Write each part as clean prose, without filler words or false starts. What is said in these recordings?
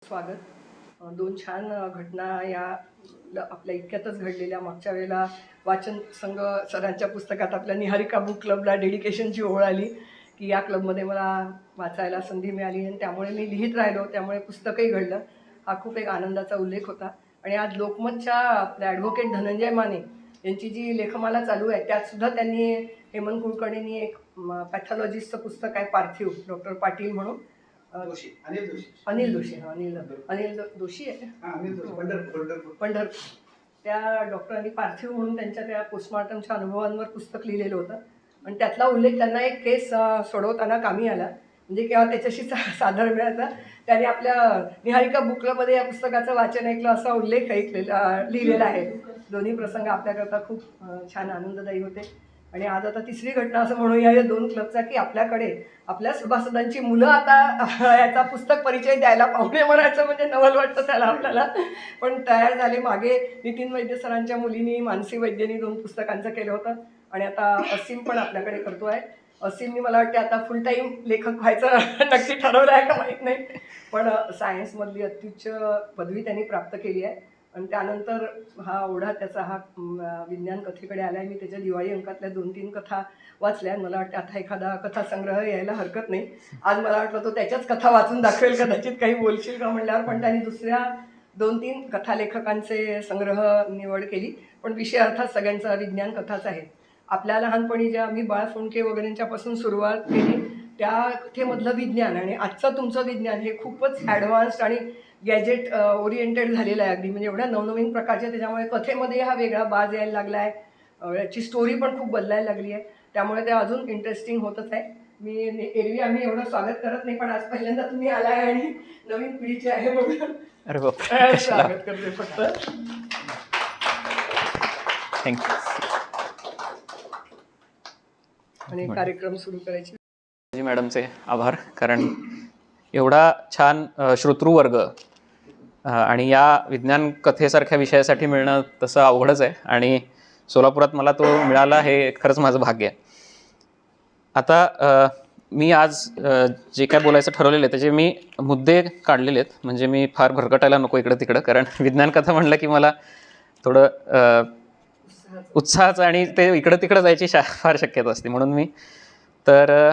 स्वागत. दोन छान घटना या आपल्या इतक्यातच घडलेल्या. मागच्या वेळेला वाचन संघ सरांच्या पुस्तकात आपल्या निहारिका बुक क्लबला डेडिकेशनची ओळ आली की या क्लबमध्ये मला वाचायला संधी मिळाली आणि त्यामुळे मी लिहित राहिलो, त्यामुळे पुस्तकही घडलं. हा खूप एक आनंदाचा उल्लेख होता. आणि आज लोकमतच्या आपल्या ॲडव्होकेट धनंजय माने यांची जी लेखमाला चालू आहे त्यातसुद्धा त्यांनी हेमंत कुलकर्णींनी एक पॅथॉलॉजिस्टचं पुस्तक आहे पार्थिव, डॉक्टर पाटील म्हणून अनिल दोषी आहे पंढरपूर. त्या डॉक्टरांनी पार्थिव म्हणून त्यांच्या त्या पोस्टमॉर्टमच्या अनुभवांवर पुस्तक लिहिलेलं होतं आणि त्यातला उल्लेख त्यांना एक केस सोडवताना कामी आला. म्हणजे केव्हा त्याच्याशी सादर मिळायचा. त्याने आपल्या निहारिका बुक क्लबमध्ये या पुस्तकाचं वाचन ऐकलं असा उल्लेख लिहिलेला आहे. दोन्ही प्रसंग आपल्याकरता खूप छान आनंददायी होते. आणि आज आता तिसरी घटना असं म्हणूया या दोन क्लबचा की आपल्याकडे आपल्या सभासदांची मुलं आता याचा पुस्तक परिचय द्यायला पाहुणे म्हणायचं म्हणजे नवल वाटतं त्याला आपल्याला, पण तयार झाले. मागे नितीन वैद्य सरांच्या मुलींनी मानसी वैद्यनी 2 पुस्तकांचं केलं होतं आणि आता असीम पण आपल्याकडे करतो आहे. असीमनी मला वाटते आता फुल टाईम लेखक व्हायचं नक्की ठरवलं आहे का माहीत नाही, पण सायन्समधली अत्युच्च पदवी त्यांनी प्राप्त केली आहे. आणि त्यानंतर हा ओढा त्याचा हा विज्ञान कथेकडे आला आहे. मी त्याच्या दिवाळी अंकातल्या 2-3 कथा वाचल्या. मला वाटतं आता एखादा कथासंग्रह यायला हरकत नाही. आज मला वाटलं तो त्याच्याच कथा वाचून दाखवेल, कदाचित काही बोलशील का म्हणल्यावर, पण त्यांनी दुसऱ्या 2-3 कथालेखकांचे संग्रह निवड केली. पण विषय अर्थात सगळ्यांचा विज्ञान कथाच आहे. आपल्या लहानपणी ज्या मी बाळ फुंडके वगैरेंच्यापासून सुरुवात केली त्या कथेमधलं विज्ञान आणि आजचं तुमचं विज्ञान हे खूपच ॲडव्हान्स्ड आणि गॅजेट ओरिएंटेड झालेलं आहे अगदी. म्हणजे एवढ्या नवनवीन प्रकारचे, त्याच्यामुळे कथेमध्ये हा वेगळा बाज यायला लागला आहे. याची स्टोरी पण खूप बदलायला लागली आहे. त्यामुळे ते अजून इंटरेस्टिंग होतच आहे. मी एरवी आम्ही एवढं स्वागत करत नाही, पण आज पहिल्यांदा तुम्ही आलाय आणि नवीन पिढीचे आहे म्हणून स्वागत करते फक्त. थँक्यू. आणि कार्यक्रम सुरू करायचे. मॅडमचे आभार, कारण एवढा छान श्रोतृवर्ग आणि या विज्ञान कथेसारख्या विषयासाठी मिळणं तसं अवघडच आहे आणि सोलापुरात मला तो मिळाला हे खरंच माझं भाग्य आहे. आता मी आज जे काय बोलायचं ठरवलेलं आहे त्याचे मी मुद्दे काढलेले आहेत. म्हणजे मी फार भरकटायला नको इकडं तिकडं, कारण विज्ञान कथा म्हणलं की मला थोडं उत्साहाचं आणि ते इकडं तिकडं जायची फार शक्यता असते. म्हणून मी तर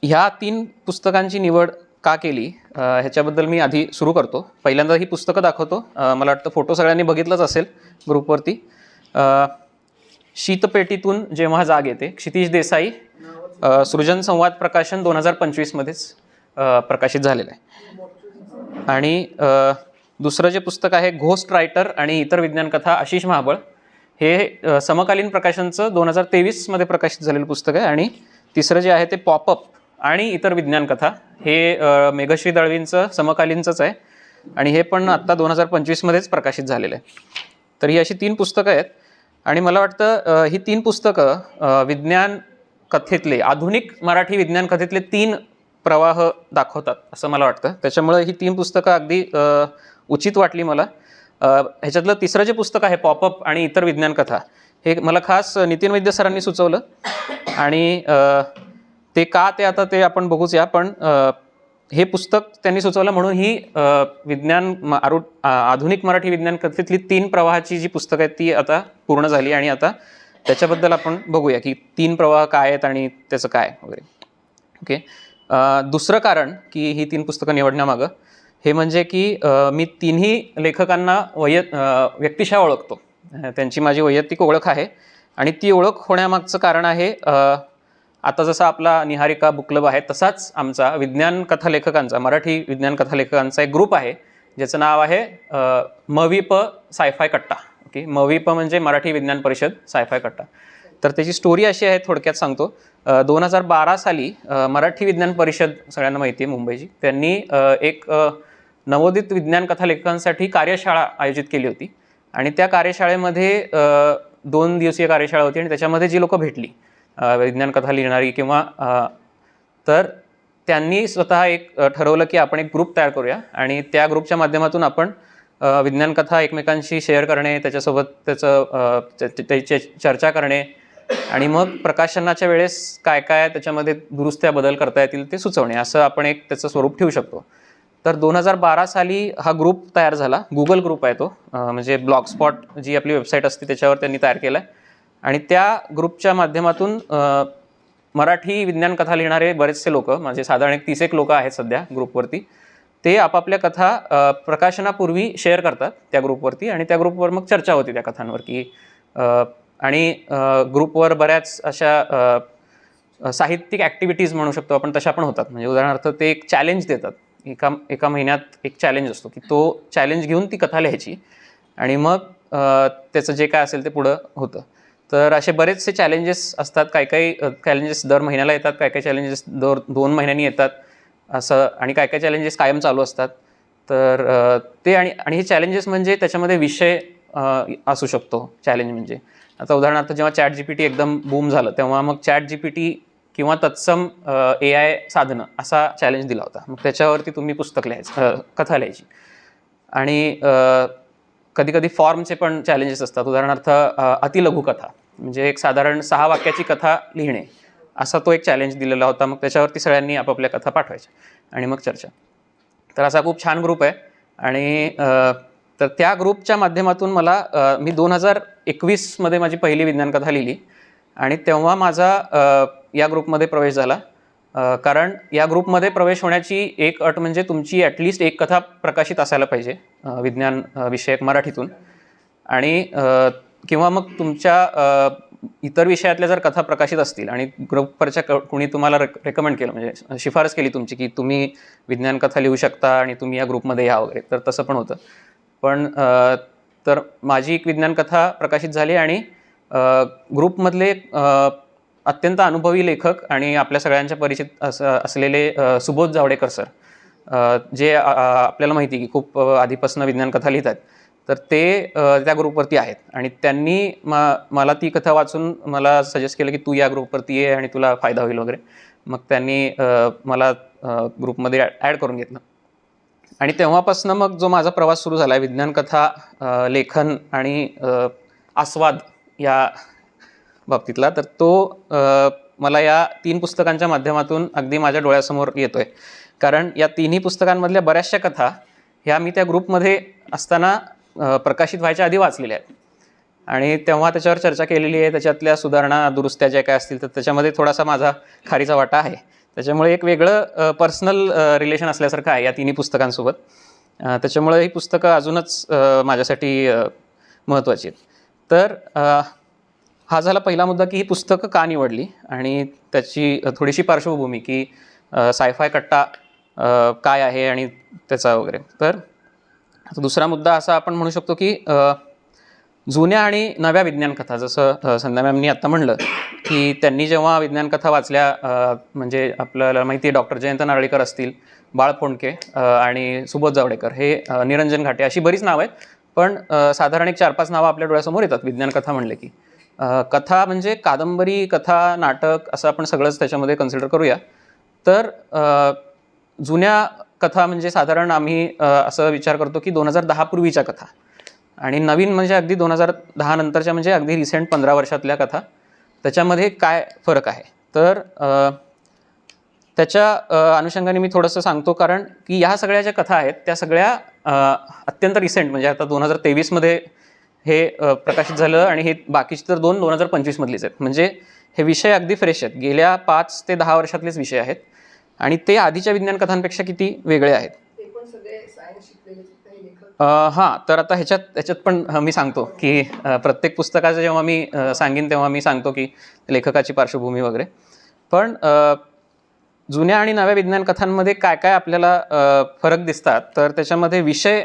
ह्या 3 पुस्तकांची निवड का केली ह्याच्याबद्दल मी आधी सुरू करतो. पहिल्यांदा ही पुस्तकं दाखवतो. मला वाटतं फोटो सगळ्यांनी बघितलंच असेल ग्रुपवरती. शीतपेटीतून जेव्हा जाग येते, क्षितिज देसाई, सृजन संवाद प्रकाशन 2025मध्येच प्रकाशित झालेलं आहे. आणि दुसरं जे पुस्तक आहे घोस्ट रायटर आणि इतर विज्ञान कथा, आशिष महाबळ, हे समकालीन प्रकाशनचं 2023मध्ये प्रकाशित झालेलं पुस्तक आहे. आणि तिसरं जे आहे ते पॉपअप आणि इतर विज्ञान कथा, हे मेघश्री दळवींचं समकालीनचंच आहे आणि हे पण आत्ता 2025मध्येच प्रकाशित झालेलं आहे. तर ही अशी 3 पुस्तकं आहेत आणि मला वाटतं ही 3 पुस्तकं विज्ञान कथेतले, आधुनिक मराठी विज्ञान कथेतले 3 प्रवाह दाखवतात असं मला वाटतं. त्याच्यामुळे ही 3 पुस्तकं अगदी उचित वाटली मला. ह्याच्यातलं तिसरं जे पुस्तक आहे पॉपअप आणि इतर विज्ञान कथा, हे मला खास नितीन वैद्य सरांनी सुचवलं आणि ते का ते आता ते आपण बघूच या. पण हे पुस्तक त्यांनी सुचवलं म्हणून ही आधुनिक मराठी विज्ञान कथेतली 3 प्रवाहाची जी पुस्तकं आहेत ती आता पूर्ण झाली आणि आता त्याच्याबद्दल आपण बघूया की 3 प्रवाह काय आहेत आणि त्याचं काय वगैरे. ओके. दुसरं कारण की ही 3 पुस्तकं निवडण्यामागं हे म्हणजे की मी 3ही लेखकांना व्यक्तिशः ओळखतो. त्यांची माझी वैयक्तिक ओळख आहे आणि ती ओळख होण्यामागचं कारण आहे, आता जसा आपला निहारिका बुक क्लब आहे तसाच आमचा विज्ञान कथा लेखकांचा, मराठी विज्ञान कथा लेखकांचा एक ग्रुप आहे ज्याचं नाव आहे मविप सायफाय कट्टा. ओके. मविप म्हणजे मराठी विज्ञान परिषद सायफाय कट्टा. तर त्याची स्टोरी अशी आहे, थोडक्यात सांगतो. 2012 साली मराठी विज्ञान परिषद, सगळ्यांना माहिती आहे मुंबईची, त्यांनी एक नवोदित विज्ञान कथा लेखकांसाठी कार्यशाळा आयोजित केली होती आणि त्या कार्यशाळेमध्ये 2 दिवसीय कार्यशाळा होती आणि त्याच्यामध्ये जी लोकं भेटली विज्ञान कथा लिहिणारी किंवा तर त्यांनी स्वतः एक ठरवलं की आपण एक ग्रुप तयार करूया आणि त्या ग्रुपच्या माध्यमातून आपण विज्ञान कथा एकमेकांशी शेअर करणे, त्याच्यासोबत त्याची चर्चा करणे आणि मग प्रकाशनाच्या वेळेस काय काय त्याच्यामध्ये दुरुस्त्या बदल करता येतील ते सुचवणे, असं आपण एक त्याचं स्वरूप ठेवू शकतो. तर 2012 साली हा ग्रुप तयार झाला. गुगल ग्रुप आहे तो, म्हणजे ब्लॉगस्पॉट जी आपली वेबसाईट असते त्याच्यावर त्यांनी तयार केला आहे. आणि त्या ग्रुपच्या माध्यमातून मराठी विज्ञान कथा लिहिणारे बरेचसे लोक, म्हणजे साधारण एक 30 एक लोक आहेत सध्या ग्रुपवरती, ते आपापल्या कथा प्रकाशनापूर्वी शेअर करतात त्या ग्रुपवरती, आणि त्या ग्रुपवर मग चर्चा होती त्या कथांवर की आणि ग्रुपवर बऱ्याच अशा साहित्यिक ॲक्टिव्हिटीज म्हणू शकतो आपण, तशा पण होतात. म्हणजे उदाहरणार्थ ते एक चॅलेंज देतात, एका महिन्यात एक चॅलेंज असतो की तो चॅलेंज घेऊन ती कथा लिहायची, आणि मग त्याचं जे काय असेल ते पुढं होतं. तर असे बरेचसे चॅलेंजेस असतात. काही चॅलेंजेस दर महिन्याला येतात, काही चॅलेंजेस दर 2 महिन्यांनी येतात असं, आणि काही चॅलेंजेस कायम चालू असतात. तर ते आणि हे चॅलेंजेस म्हणजे त्याच्यामध्ये विषय असू शकतो. चॅलेंज म्हणजे आता उदाहरणार्थ जेव्हा ChatGPT एकदम बूम झालं तेव्हा मग ChatGPT किंवा तत्सम AI साधनं असा चॅलेंज दिला होता. मग त्याच्यावरती तुम्ही पुस्तक लिहायचं, कथा लिहायची. आणि कधी कधी फॉर्मचे पण चॅलेंजेस असतात. उदाहरणार्थ अतिलघुकथा, म्हणजे एक साधारण 6 वाक्याची कथा लिहिणे, असा तो एक चॅलेंज दिलेला होता. मग त्याच्यावरती सगळ्यांनी आपापल्या कथा पाठवायच्या आणि मग चर्चा. तर असा खूप छान ग्रुप आहे. आणि तर त्या ग्रुपच्या माध्यमातून मला मी 2021मध्ये माझी पहिली विज्ञान कथा लिहिली, आणि तेव्हा माझा या ग्रुपमध्ये प्रवेश झाला. कारण या ग्रुपमध्ये प्रवेश होण्याची एक अट म्हणजे तुमची ॲटलिस्ट एक कथा प्रकाशित असायला पाहिजे विज्ञान विषयक मराठीतून, आणि किंवा मग तुमच्या इतर विषयातल्या जर कथा प्रकाशित असतील आणि ग्रुपवरच्या कोणी तुम्हाला रेकमेंड केलं, म्हणजे शिफारस केली तुमची की तुम्ही विज्ञान कथा लिहू शकता आणि तुम्ही या ग्रुपमध्ये या वगैरे, तर तसं पण होतं. पण तर माझी एक विज्ञान कथा प्रकाशित झाली, आणि ग्रुपमधले अत्यंत अनुभवी लेखक आणि आपल्या सगळ्यांच्या परिचित असलेले सुबोध जावडेकर सर, जे आपल्याला माहिती की खूप आधीपासून विज्ञान कथा लिहितात, तर ते त्या ग्रुपवरती आहेत. आणि त्यांनी मला ती कथा वाचून मला सजेस्ट केलं की तू या ग्रुपवरती ये आणि तुला फायदा होईल वगैरे. मग त्यांनी मला ग्रुपमध्ये ॲड करून घेतलं, आणि तेव्हापासून मग जो माझा प्रवास सुरू झाला आहे विज्ञान कथा लेखन आणि आस्वाद या बाबतीतला, तर तो मला या 3 पुस्तकांच्या माध्यमातून अगदी माझ्या डोळ्यासमोर येतो आहे. कारण या 3ही पुस्तकांमधल्या बऱ्याचशा कथा ह्या मी त्या ग्रुपमध्ये असताना प्रकाशित व्हायच्या आधी वाचलेल्या आहेत, आणि तेव्हा त्याच्यावर चर्चा केलेली आहे. त्याच्यातल्या सुधारणा दुरुस्त्या ज्या काय असतील तर त्याच्यामध्ये थोडासा माझा खारीचा वाटा आहे. त्याच्यामुळे एक वेगळं पर्सनल रिलेशन असल्यासारखं आहे या 3ही पुस्तकांसोबत. त्याच्यामुळे ही पुस्तकं अजूनच माझ्यासाठी महत्त्वाची आहेत. तर हा झाला पहिला मुद्दा की ही पुस्तकं का निवडली, आणि त्याची थोडीशी पार्श्वभूमी की सायफाय कट्टा काय आहे आणि त्याचा वगैरे. तर आता दुसरा मुद्दा असा आपण म्हणू शकतो की जुन्या आणि नव्या विज्ञान कथा, जसं संध्या मॅमनी आत्ता म्हणलं की त्यांनी जेव्हा विज्ञान कथा वाचल्या, म्हणजे आपल्याला माहिती आहे डॉक्टर जयंत नारळीकर असतील, बाळ फोंडके आणि सुबोध जावडेकर, हे निरंजन घाटे, अशी बरीच नावं आहेत. पण साधारण एक 4-5 नावं आपल्या डोळ्यासमोर येतात विज्ञान कथा म्हणले की. कथा म्हणजे कादंबरी, कथा, नाटक असं आपण सगळंच त्याच्यामध्ये कन्सिडर करूया. तर जुन्या कथा म्हणजे साधारण आम्ही असं विचार करतो की 2010 पूर्वीच्या कथा, आणि नवीन म्हणजे अगदी 2010 नंतरच्या, म्हणजे अगदी रिसेंट 15 वर्षातल्या कथा. त्याच्यामध्ये काय फरक आहे तर त्याच्या अनुषंगाने मी थोडंसं सांगतो. कारण की ह्या सगळ्या ज्या कथा आहेत त्या सगळ्या अत्यंत रिसेंट, म्हणजे आता 2023मध्ये हे प्रकाशित झालं, आणि हे बाकीचे तर 2025 मधलीच आहेत. म्हणजे हे विषय अगदी फ्रेश आहेत, गेल्या 5 ते 10 वर्षातलेच विषय आहेत, आणि ते आधीच्या विज्ञान कथांपेक्षा किती वेगळे आहेत. हां, तर आता ह्याच्यात पण मी सांगतो की प्रत्येक पुस्तकाचं जेव्हा मी सांगेन तेव्हा मी सांगतो की लेखकाची पार्श्वभूमी वगैरे. पण जुन्या आणि नव्या विज्ञान कथांमध्ये काय काय आपल्याला फरक दिसतात, तर त्याच्यामध्ये विषय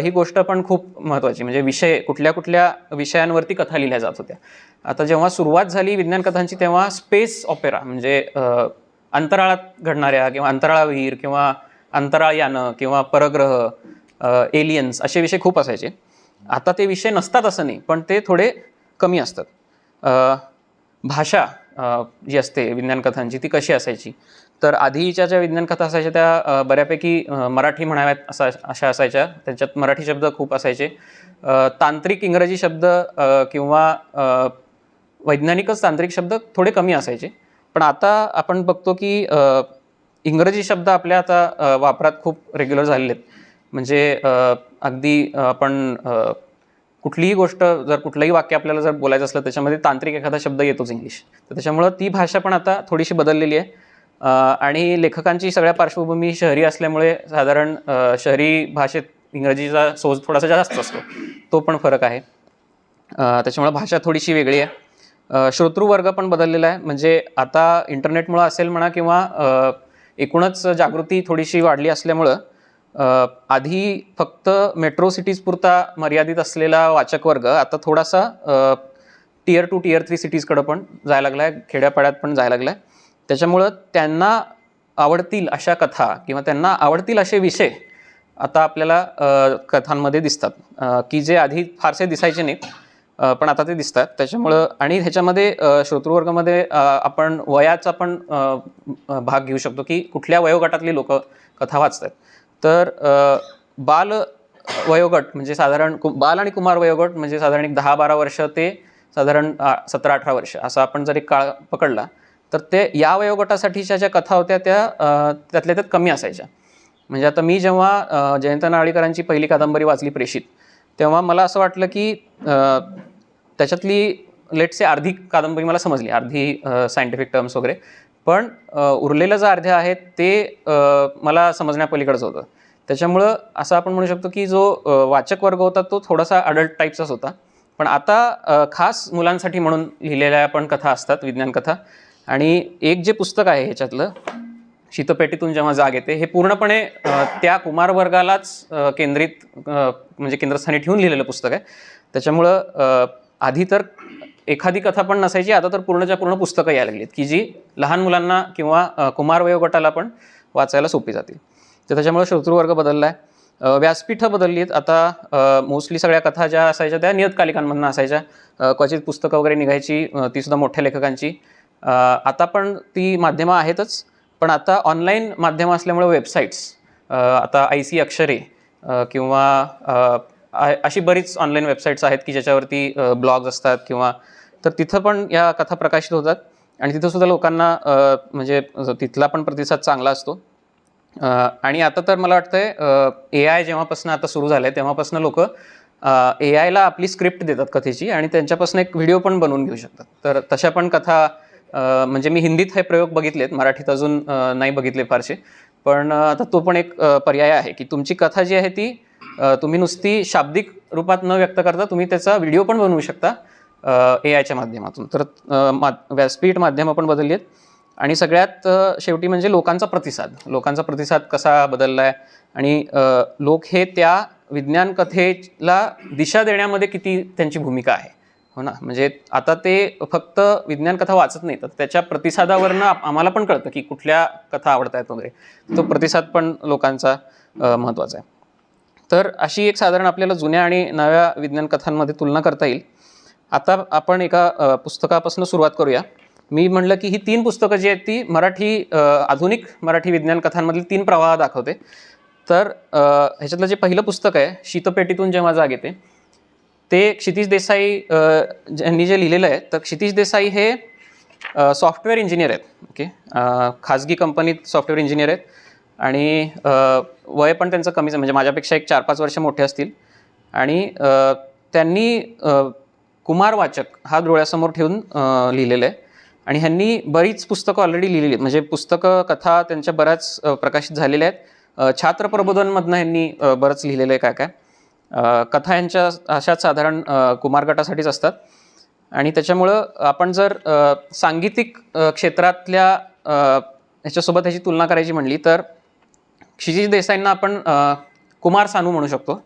ही गोष्ट पण खूप महत्त्वाची. म्हणजे विषय कुठल्या कुठल्या विषयांवरती कथा लिहिल्या जात होत्या. आता जेव्हा सुरुवात झाली विज्ञान कथांची तेव्हा स्पेस ऑपेरा, म्हणजे अंतराळात घडणाऱ्या किंवा अंतराळाविहीर किंवा अंतराळयानं किंवा परग्रह, एलियन्स, असे विषय खूप असायचे. आता ते विषय नसतात असं नाही, पण ते थोडे कमी असतात. भाषा जी असते विज्ञान कथांची ती कशी असायची, तर आधीच्या ज्या विज्ञान कथा असायच्या त्या बऱ्यापैकी मराठी म्हणाव्यात अशा असायच्या. त्याच्यात मराठी शब्द खूप असायचे. तांत्रिक इंग्रजी शब्द किंवा वैज्ञानिकच तांत्रिक शब्द थोडे कमी असायचे. पण आता आपण बघतो की इंग्रजी शब्द आपल्या आता वापरात खूप रेग्युलर झालेले आहेत. म्हणजे अगदी आपण कुठलीही गोष्ट, जर कुठलंही वाक्य आपल्याला जर बोलायचं असलं त्याच्यामध्ये तांत्रिक एखादा शब्द येतोच इंग्लिश. तर त्याच्यामुळं ती भाषा पण आता थोडीशी बदललेली आहे. आणि लेखकांची सगळ्या पार्श्वभूमी शहरी असल्यामुळे साधारण शहरी भाषेत इंग्रजीचा सोज थोडासा जास्त असतो, तो पण फरक आहे. त्याच्यामुळे भाषा थोडीशी वेगळी आहे. श्रोतृवर्ग पण बदललेला आहे. म्हणजे आता इंटरनेटमुळं असेल म्हणा किंवा एकूणच जागृती थोडीशी वाढली असल्यामुळं आधी फक्त मेट्रो सिटीजपुरता मर्यादित असलेला वाचक वर्ग आता थोडासा Tier 2 Tier 3 सिटीजकडं पण जायला लागला आहे, खेड्यापाड्यात पण जायला लागला आहे. त्याच्यामुळं त्यांना आवडतील अशा कथा किंवा त्यांना आवडतील असे विषय आता आपल्याला कथांमध्ये दिसतात, की जे आधी फारसे दिसायचे नाहीत, पण आता ते दिसतात. त्याच्यामुळं आणि ह्याच्यामध्ये श्रोतृवर्गामध्ये आपण वयाचा पण भाग घेऊ शकतो, की कुठल्या वयोगटातली लोक कथा वाचतात. तर बाल वयोगट म्हणजे साधारण बाल आणि कुमार वयोगट म्हणजे साधारण एक 10-12 वर्ष ते साधारण 17-18 वर्ष असा आपण जर एक काळ पकडला, तर ते या वयोगटासाठीच्या ज्या कथा होत्या त्या त्यातल्या त्यात कमी असायच्या. म्हणजे आता मी जेव्हा जयंत नारळीकरांची पहिली कादंबरी वाचली प्रेषित, तेव्हा मला असं वाटलं की त्याच्यातली लेट्स से अर्धी कादंबरी मला समजली, अर्धी सायंटिफिक टर्म्स वगैरे, पण उरलेलं जे अर्धे आहेत ते मला समजण्यापलीकडचं होतं. त्याच्यामुळं असं आपण म्हणू शकतो की जो वाचक वर्ग होता तो थोडासा अडल्ट टाईपचाच होता. पण आता खास मुलांसाठी म्हणून लिहिलेल्या पण कथा असतात, विज्ञान कथा. आणि एक जे पुस्तक आहे ह्याच्यातलं शीतपेटीतून जेव्हा जाग येते, हे पूर्णपणे त्या कुमार वर्गालाच केंद्रित म्हणजे केंद्रस्थानी ठेवून लिहिलेलं पुस्तक आहे. त्याच्यामुळं आधी तर एखादी कथा पण नसायची, आता तर पूर्णच्या पूर्ण पुस्तकं यायला लागलीत की जी लहान मुलांना किंवा कुमार वयोगटाला पण वाचायला सोपी जातील. तर त्याच्यामुळे श्रोतृवर्ग बदलला आहे. व्यासपीठं बदलली आहेत. आता मोस्टली सगळ्या कथा ज्या असायच्या त्या नियतकालिकांमधून असायच्या, क्वचित पुस्तकं वगैरे निघायची, तीसुद्धा मोठ्या लेखकांची. आता पण ती माध्यमं आहेतच, पण आता ऑनलाईन माध्यमं असल्यामुळे वेबसाईट्स, आता IC अक्षरे किंवा अशी बरीच ऑनलाईन वेबसाईट्स आहेत की ज्याच्यावरती ब्लॉग्स असतात किंवा, तर तिथं पण या कथा प्रकाशित होतात आणि तिथंसुद्धा लोकांना म्हणजे तिथला पण प्रतिसाद चांगला असतो. आणि आता तर मला वाटतंय AI जेव्हापासून आता सुरू झालं आहे तेव्हापासून लोक AIला आपली स्क्रिप्ट देतात कथेची आणि त्यांच्यापासून एक व्हिडिओ पण बनवून घेऊ शकतात. तर तशा पण कथा म्हणजे मी हिंदीत हे प्रयोग बघितलेत, मराठीत अजून नाही बघितले फारसे. पण आता तो पण एक पर्याय आहे की तुमची कथा जी आहे ती तुम्ही नुसती शाब्दिक रूपात न व्यक्त करता तुम्ही त्याचा व्हिडिओ पण बनवू शकता AIच्या माध्यमातून. तर व्यासपीठ माध्यमं पण बदलली आहेत. आणि सगळ्यात शेवटी म्हणजे लोकांचा प्रतिसाद कसा बदलला आहे आणि लोक हे त्या विज्ञान कथेला दिशा देण्यामध्ये किती त्यांची भूमिका आहे, हो ना. म्हणजे आता ते फक्त विज्ञान कथा वाचत नाही, तर त्याच्या प्रतिसादावरनं आम्हाला पण कळतं की कुठल्या कथा आवडत आहेत वगैरे. तो प्रतिसाद पण लोकांचा महत्त्वाचा आहे. तर अशी एक साधारण आपल्याला जुन्या आणि नव्या विज्ञान कथांमध्ये तुलना करता येईल. आता आपण एका पुस्तकापासून सुरुवात करूया. मी म्हटलं की ही 3 पुस्तकं जी आहेत ती आधुनिक मराठी विज्ञान कथांमधील 3 प्रवाह दाखवते. तर ह्याच्यातलं जे पहिलं पुस्तक आहे शीतपेटीतून जेव्हा जाग येते, ते क्षितिज देसाई यांनी जे लिहिलेलं आहे. तर क्षितिज देसाई हे सॉफ्टवेअर इंजिनियर आहेत. ओके, खाजगी कंपनीत सॉफ्टवेअर इंजिनियर आहेत आणि वय पण त्यांचं कमीच आहे, म्हणजे माझ्यापेक्षा एक 4-5 वर्ष मोठे असतील. आणि त्यांनी कुमार वाचक हा डोळ्यासमोर ठेवून लिहिलेलं आहे. आणि ह्यांनी बरीच पुस्तकं ऑलरेडी लिहिलेली आहेत, म्हणजे पुस्तकं कथा त्यांच्या बऱ्याच प्रकाशित झालेल्या आहेत. छात्र प्रबोधनमधनं ह्यांनी बरंच लिहिलेलं आहे. काय कथा ह्यांच्या अशाच साधारण कुमार गटासाठीच असतात. आणि त्याच्यामुळं आपण जर सांगीतिक क्षेत्रातल्या ह्याच्यासोबत ह्याची तुलना करायची म्हणली तर क्षितिज देसाईंना आपण कुमार सानू म्हणू शकतो.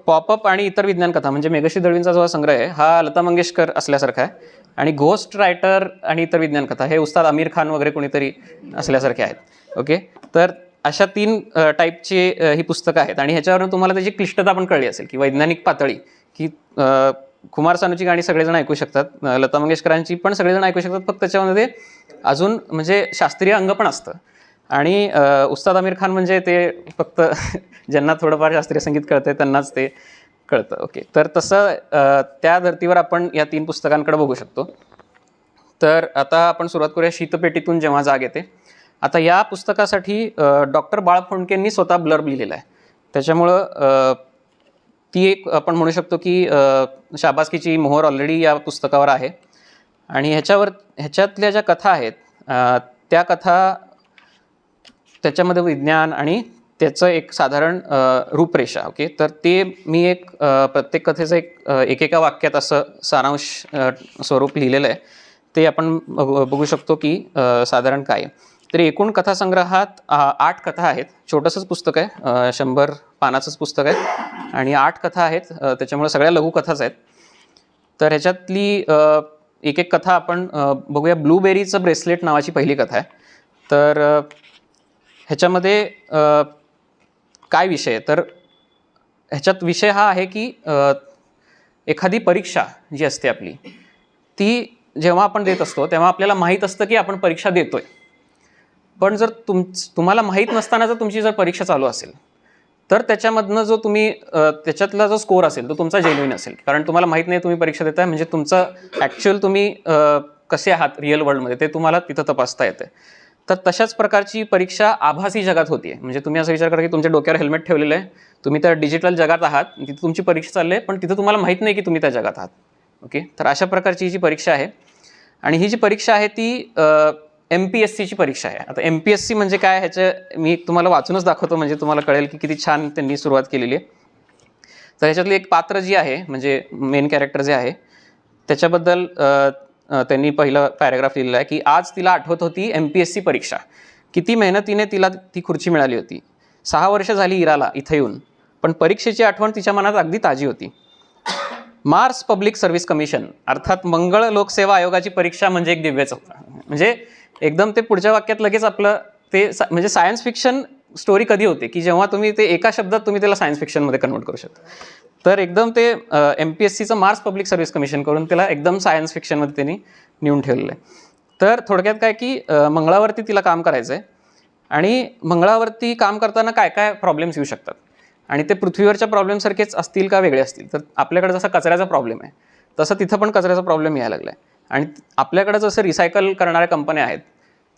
पॉपअप आणि इतर विज्ञान कथा म्हणजे मेघश्री दळवींचा जो संग्रह आहे हा लता मंगेशकर असल्यासारखा आहे. आणि घोस्ट रायटर आणि इतर विज्ञान कथा हे उस्ताद आमिर खान वगैरे कोणीतरी असल्यासारखे आहेत. ओके, तर अशा 3 टाईपची ही पुस्तकं आहेत. आणि ह्याच्यावरून तुम्हाला त्याची क्लिष्टता पण कळली असेल की वैज्ञानिक पातळी, की कुमार सानूची गाणी सगळेजण ऐकू शकतात, लता मंगेशकरांची पण सगळेजण ऐकू शकतात, फक्त त्याच्यामध्ये अजून म्हणजे शास्त्रीय अंग पण असतं. आणि उस्ताद आमिर खान म्हणजे ते फक्त ज्यांना थोडंफार शास्त्रीय संगीत कळतं त्यांनाच ते कळतं. ओके, तर तसं त्या धर्तीवर आपण या 3 पुस्तकांकडे बघू शकतो. तर आता आपण सुरुवात करूया शीतपेटीतून जेव्हा जाग येते. आता या पुस्तकासाठी डॉक्टर बाळ फोंडकेंनी स्वतः ब्लर्ब लिहिलेला आहे. त्याच्यामुळं ती एक आपण म्हणू शकतो की शाबासकीची मोहर ऑलरेडी या पुस्तकावर आहे. आणि ह्याच्यातल्या ज्या कथा आहेत त्या कथा त्याच्यामध्ये विज्ञान आणि त्याचं एक साधारण रूपरेषा. ओके, तर ते मी एक प्रत्येक कथेचं एकेका वाक्यात असं सारांश स्वरूप लिहिलेलं आहे. ते आपण बघू शकतो की साधारण काय. तर एकूण कथासंग्रहात 8 कथा आहेत. छोटंसंच पुस्तक आहे, 100 पानाचंच पुस्तक आहे आणि 8 कथा आहेत. त्याच्यामुळे सगळ्या लघुकथाच आहेत. तर ह्याच्यातली एक एक कथा आपण बघूया. ब्लूबेरीचं ब्रेसलेट नावाची पहिली कथा आहे. तर ह्याच्यामध्ये काय विषय आहे, तर ह्याच्यात विषय हा आहे की एखादी परीक्षा जी असते आपली, ती जेव्हा आपण देत असतो तेव्हा आपल्याला माहीत असतं की आपण परीक्षा देतोय. पण जर तुम्हाला माहीत नसताना जर तुमची जर परीक्षा चालू असेल तर त्याच्यामधनं जो तुम्ही त्याच्यातला जो स्कोर असेल तो तुमचा जेन्युइन असेल. कारण तुम्हाला माहीत नाही तुम्ही परीक्षा देताय, म्हणजे तुमचं ॲक्च्युअल तुम्ही कसे आहात रिअल वर्ल्डमध्ये ते तुम्हाला तिथं तपासता येते. तर तशाच प्रकारची परीक्षा आभासी जगात होती आहे. म्हणजे तुम्ही असा विचार करा की तुमच्या डोक्यावर हेल्मेट ठेवलेलं आहे, तुम्ही त्या डिजिटल जगात आहात, तिथे तुमची परीक्षा चालली आहे, पण तिथं तुम्हाला माहीत नाही की तुम्ही त्या जगात आहात. ओके, तर अशा प्रकारची जी परीक्षा आहे आणि ही जी परीक्षा आहे ती MPSCची परीक्षा आहे. आता MPSC म्हणजे काय ह्याचं मी तुम्हाला वाचूनच दाखवतो, म्हणजे तुम्हाला कळेल की किती छान त्यांनी सुरुवात केलेली आहे. तर ह्याच्यातली एक पात्र जी आहे, म्हणजे मेन कॅरेक्टर जे आहे त्याच्याबद्दल त्यांनी पहिलं पॅराग्राफ लिहिलेलं आहे की आज तिला आठवत होती MPSC परीक्षा. किती मेहनतीने तिला ती खुर्ची मिळाली होती. 6 वर्ष झाली इराला इथं येऊन, पण परीक्षेची आठवण तिच्या मनात अगदी ताजी होती. मार्स पब्लिक सर्व्हिस कमिशन अर्थात मंगळ लोकसेवा आयोगाची परीक्षा म्हणजे एक दिव्यच होता. म्हणजे एकदम ते पुढच्या वाक्यात लगेच आपलं ते म्हणजे सायन्स फिक्शन स्टोरी कधी होते की जेव्हा तुम्ही ते एका शब्दात तुम्ही त्याला सायन्स फिक्शनमध्ये कन्वर्ट करू शकता. तर एकदम ते MPSCचं मार्स पब्लिक सर्व्हिस कमिशन करून त्याला एकदम सायन्स फिक्शनमध्ये त्यांनी नेऊन ठेवलेलं आहे. तर थोडक्यात काय की मंगळावरती तिला काम करायचं आहे आणि मंगळावरती काम करताना काय काय प्रॉब्लेम्स येऊ शकतात आणि ते पृथ्वीवरच्या प्रॉब्लेमसारखेच असतील का वेगळे असतील. तर आपल्याकडे जसा कचऱ्याचा प्रॉब्लेम आहे तसं तिथं पण कचऱ्याचा प्रॉब्लेम यायला लागला आहे. आणि आपल्याकडं जसं रिसायकल करणाऱ्या कंपन्या आहेत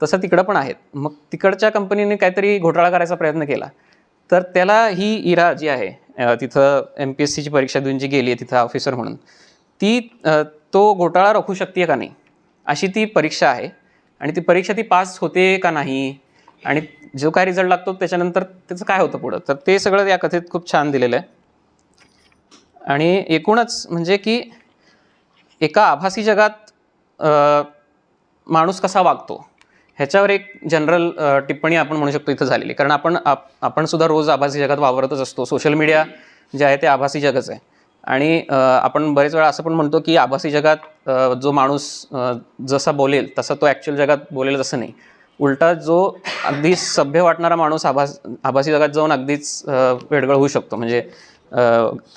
तसं तिकडं पण आहेत. मग तिकडच्या कंपनीने काहीतरी घोटाळा करायचा प्रयत्न केला तर त्याला ही इरा जी आहे तिथं MPSCची परीक्षा देऊन जी गेली आहे तिथं ऑफिसर म्हणून, ती तो घोटाळा रोखू शकते का नाही अशी ती परीक्षा आहे. आणि ती परीक्षा ती पास होते का नाही आणि जो काय रिझल्ट लागतो त्याच्यानंतर त्याचं काय होतं पुढं, तर ते सगळं या कथेत खूप छान दिलेलं आहे. आणि एकूणच म्हणजे की एका आभासी जगात माणूस कसा वागतो ह्याच्यावर एक जनरल टिप्पणी आपण म्हणू शकतो इथं झालेली. कारण आपण सुद्धा रोज आभासी जगात वावरतच असतो. सोशल मीडिया जे आहे ते आभासी जगच आहे. आणि आपण बरेच वेळा असं पण म्हणतो की आभासी जगात जो माणूस जसा बोलेल तसा तो ॲक्च्युअल जगात बोलेल तसं नाही. उलटा जो अगदी सभ्य वाटणारा माणूस आभासी जगात जाऊन अगदीच वेडगळ होऊ शकतो. म्हणजे